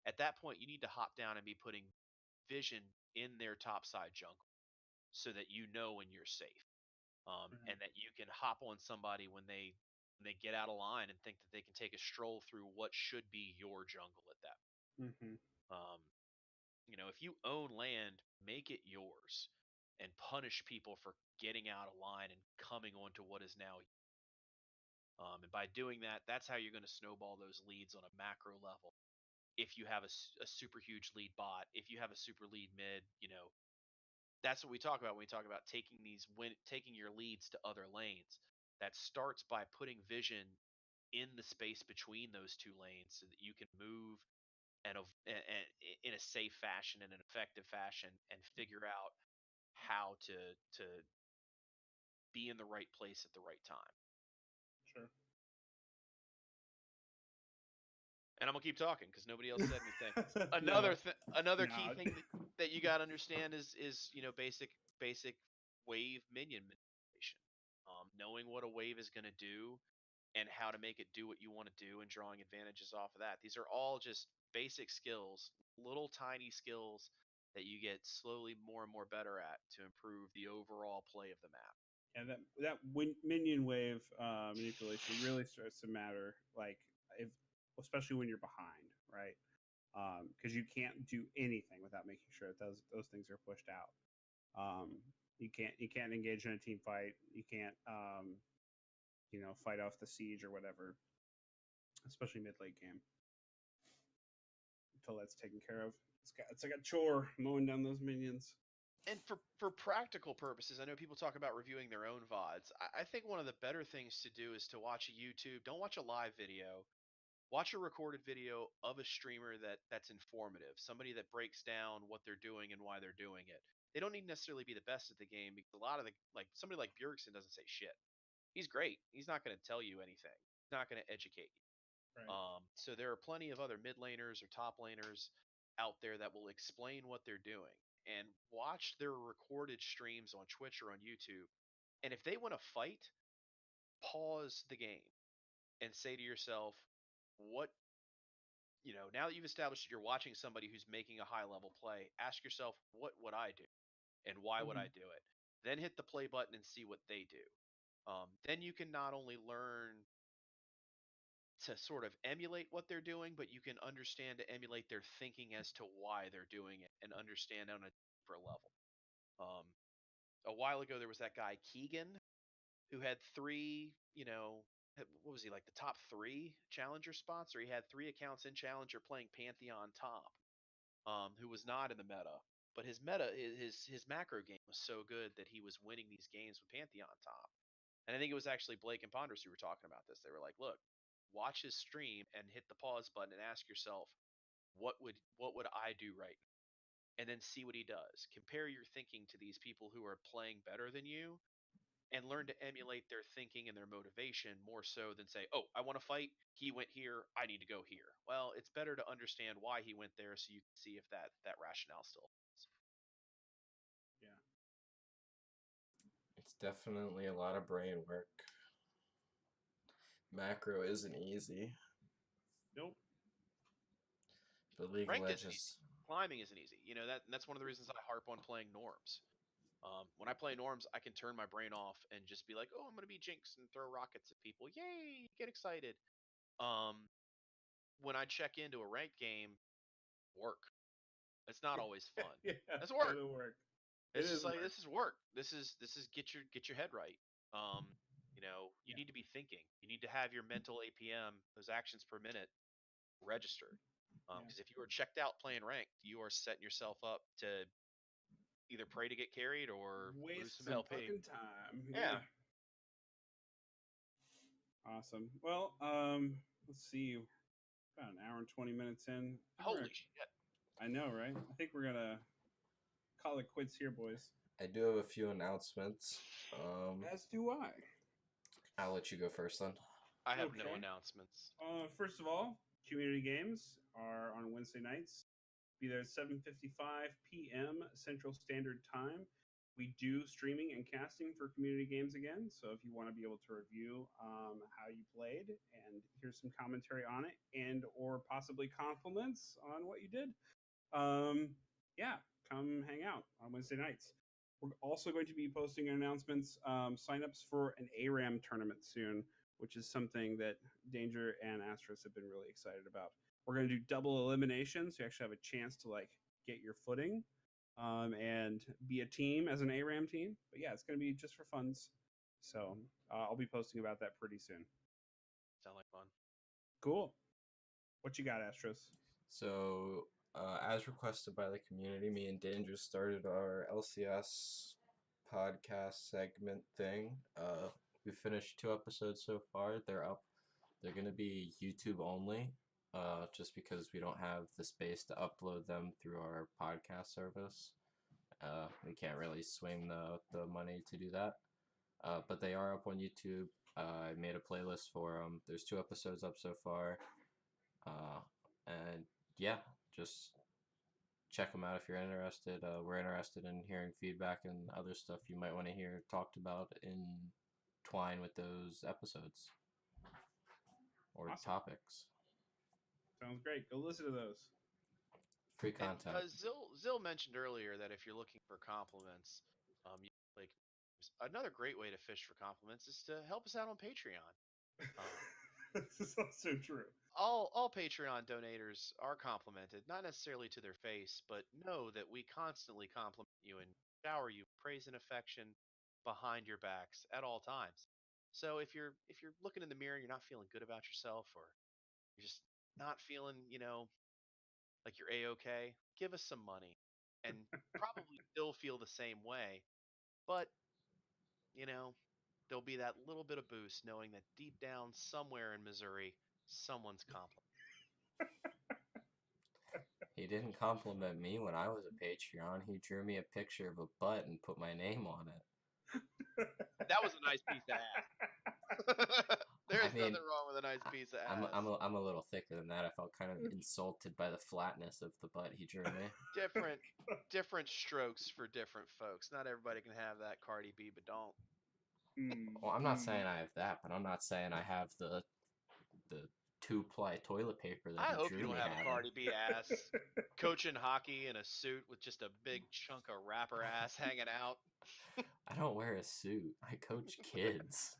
Speaker 3: At that point, you need to hop down and be putting vision in their topside jungle so that you know when you're safe, and that you can hop on somebody when they get out of line and think that they can take a stroll through what should be your jungle at that point.
Speaker 4: If you own land, make it yours and punish people for getting out of line and coming onto what is now. And by doing that, that's how you're going to snowball those leads on a macro level. If you have a super huge lead bot, if you have a super lead mid, that's what we talk about when we talk about taking your leads to other lanes. That starts by putting vision in the space between those two lanes so that you can move and in a safe fashion and an effective fashion and figure out how to be in the right place at the right time.
Speaker 2: Sure.
Speaker 4: And I'm gonna keep talking because nobody else said anything.
Speaker 2: No.
Speaker 4: Another
Speaker 2: No.
Speaker 4: key thing that you got to understand is basic wave minion manipulation. Knowing what a wave is gonna do and how to make it do what you want to do and drawing advantages off of that. These are all just basic skills, little tiny skills that you get slowly more and more better at to improve the overall play of the map.
Speaker 2: And minion wave manipulation really starts to matter, like if especially when you're behind, right? Because you can't do anything without making sure that those things are pushed out. You can't engage in a team fight. You can't fight off the siege or whatever, especially mid late game until that's taken care of. It's like a chore mowing down those minions.
Speaker 4: And for practical purposes, I know people talk about reviewing their own VODs. I think one of the better things to do is to watch a YouTube. Don't watch a live video. Watch a recorded video of a streamer that's informative, somebody that breaks down what they're doing and why they're doing it. They don't need to necessarily be the best at the game because a lot of somebody like Bjergsen doesn't say shit. He's great. He's not going to tell you anything. He's not going to educate you.
Speaker 2: Right.
Speaker 4: So there are plenty of other mid laners or top laners out there that will explain what they're doing and watch their recorded streams on Twitch or on YouTube. And if they want to fight, pause the game and say to yourself, what, now that you've established that you're watching somebody who's making a high level play, ask yourself, what would I do? And why would I do it? Then hit the play button and see what they do. Then you can not only learn to sort of emulate what they're doing, but you can understand to emulate their thinking as to why they're doing it and understand on a deeper level. A while ago, there was that guy Keegan who had three, what was he, like the top 3 challenger spots, or he had 3 accounts in challenger playing Pantheon top, who was not in the meta. But his macro game was so good that he was winning these games with Pantheon top. And I think it was actually Blake and Ponders who were talking about this. They were like, look, watch his stream and hit the pause button and ask yourself, what would I do right now? And then see what he does. Compare your thinking to these people who are playing better than you and learn to emulate their thinking and their motivation more so than say, oh, I want to fight. He went here. I need to go here. Well, it's better to understand why he went there so you can see if that rationale still holds.
Speaker 2: Yeah.
Speaker 1: It's definitely a lot of brain work. Macro isn't easy.
Speaker 2: Nope.
Speaker 1: But League of
Speaker 4: Ranked isn't
Speaker 1: Legends.
Speaker 4: easy. Climbing isn't easy. That's one of the reasons I harp on playing norms. When I play norms, I can turn my brain off and just be like, "Oh, I'm gonna be Jinx and throw rockets at people. Yay! Get excited." When I check into a ranked game, work. It's not always fun.
Speaker 2: Yeah,
Speaker 4: That's work.
Speaker 2: it'll work.
Speaker 4: It's
Speaker 2: It
Speaker 4: just
Speaker 2: is
Speaker 4: like
Speaker 2: work.
Speaker 4: this is work. This is get your head right. You
Speaker 2: Yeah.
Speaker 4: need to be thinking. You need to have your mental APM, those actions per minute, registered. Because if you are checked out playing ranked, you are setting yourself up to either pray to get carried or lose
Speaker 2: Waste
Speaker 4: some
Speaker 2: some
Speaker 4: LP.
Speaker 2: fucking time.
Speaker 4: Yeah.
Speaker 2: Awesome. Well, let's see. About an hour and 20 minutes in.
Speaker 4: Holy shit.
Speaker 2: I know, right? I think we're gonna call it quits here, boys.
Speaker 1: I do have a few announcements.
Speaker 2: As do I.
Speaker 1: I'll let you go first then.
Speaker 4: I have no
Speaker 2: Okay.
Speaker 4: announcements.
Speaker 2: First of all, community games are on Wednesday nights. Be there at 7:55 p.m. Central Standard Time. We do streaming and casting for community games again. So if you want to be able to review how you played and hear some commentary on it, and or possibly compliments on what you did, yeah, come hang out on Wednesday nights. We're also going to be posting announcements, signups for an ARAM tournament soon, which is something that Danger and Astros have been really excited about. We're going to do double eliminations. So you actually have a chance to get your footing and be a team as an ARAM team. But yeah, it's going to be just for funds. So I'll be posting about that pretty soon.
Speaker 4: Sound like fun.
Speaker 2: Cool. What you got, Astros?
Speaker 1: So, as requested by the community, me and Danger started our LCS podcast segment thing. We finished 2 episodes so far. They're up. They're going to be YouTube only, just because we don't have the space to upload them through our podcast service. We can't really swing the money to do that. But they are up on YouTube. I made a playlist for them. There's 2 episodes up so far. And yeah, just check them out if you're interested. We're interested in hearing feedback and other stuff you might want to hear talked about in twine with those episodes or
Speaker 2: Awesome.
Speaker 1: topics.
Speaker 2: Sounds great. Go listen to those.
Speaker 1: Free content.
Speaker 4: And Zill mentioned earlier that if you're looking for compliments, you, like another great way to fish for compliments is to help us out on Patreon.
Speaker 2: This is also true.
Speaker 4: All Patreon donators are complimented, not necessarily to their face, but know that we constantly compliment you and shower you with praise and affection behind your backs at all times. So if you're looking in the mirror and you're not feeling good about yourself, or you're just not feeling, like you're A-okay, give us some money and probably still feel the same way. But, there'll be that little bit of boost knowing that deep down somewhere in Missouri, someone's complimenting.
Speaker 1: He didn't compliment me when I was a Patreon. He drew me a picture of a butt and put my name on it.
Speaker 4: That was a nice piece of ass. There's
Speaker 1: I mean,
Speaker 4: nothing wrong with a nice piece of ass.
Speaker 1: I'm a little thicker than that. I felt kind of insulted by the flatness of the butt he drew me.
Speaker 4: Different strokes for different folks. Not everybody can have that Cardi B, but don't.
Speaker 1: Well, I'm not saying I have that, but I'm not saying I have the 2-ply toilet paper that
Speaker 4: I
Speaker 1: he
Speaker 4: hope
Speaker 1: drew
Speaker 4: you don't
Speaker 1: me
Speaker 4: have a
Speaker 1: having.
Speaker 4: Cardi B ass coaching hockey in a suit with just a big chunk of rapper ass hanging out.
Speaker 1: I don't wear a suit. I coach kids.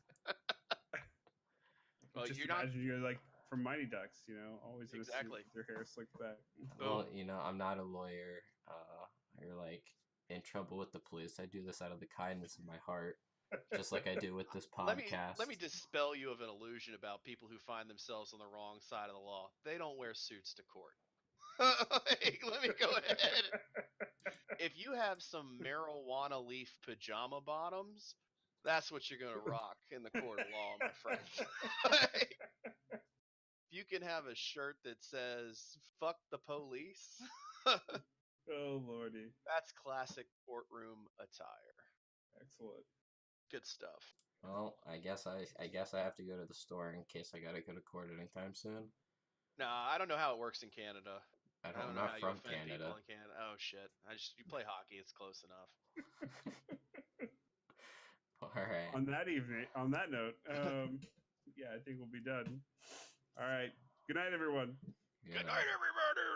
Speaker 4: Well,
Speaker 2: Just
Speaker 4: you're not
Speaker 2: imagine you're like from Mighty Ducks, always in a
Speaker 4: Exactly.
Speaker 2: suit with your hair slicked back.
Speaker 1: Well, I'm not a lawyer. Or like in trouble with the police. I do this out of the kindness of my heart, just like I do with this podcast.
Speaker 4: Let me dispel you of an illusion about people who find themselves on the wrong side of the law. They don't wear suits to court. Let me go ahead. If you have some marijuana leaf pajama bottoms, that's what you're going to rock in the court of law, my friend. If you can have a shirt that says "fuck the police,"
Speaker 2: Oh lordy,
Speaker 4: that's classic courtroom attire.
Speaker 2: excellent.
Speaker 4: Good stuff.
Speaker 1: Well, I guess I have to go to the store in case I gotta go to court anytime soon.
Speaker 4: Nah, I don't know how it works in Canada.
Speaker 1: I'm
Speaker 4: don't know
Speaker 1: not
Speaker 4: how
Speaker 1: from
Speaker 4: you offend
Speaker 1: Canada.
Speaker 4: people in Canada. Oh shit! You play hockey. It's close enough.
Speaker 1: All right.
Speaker 2: On that note, yeah, I think we'll be done. All right. Good night, everyone.
Speaker 1: Good
Speaker 4: Good night, everybody.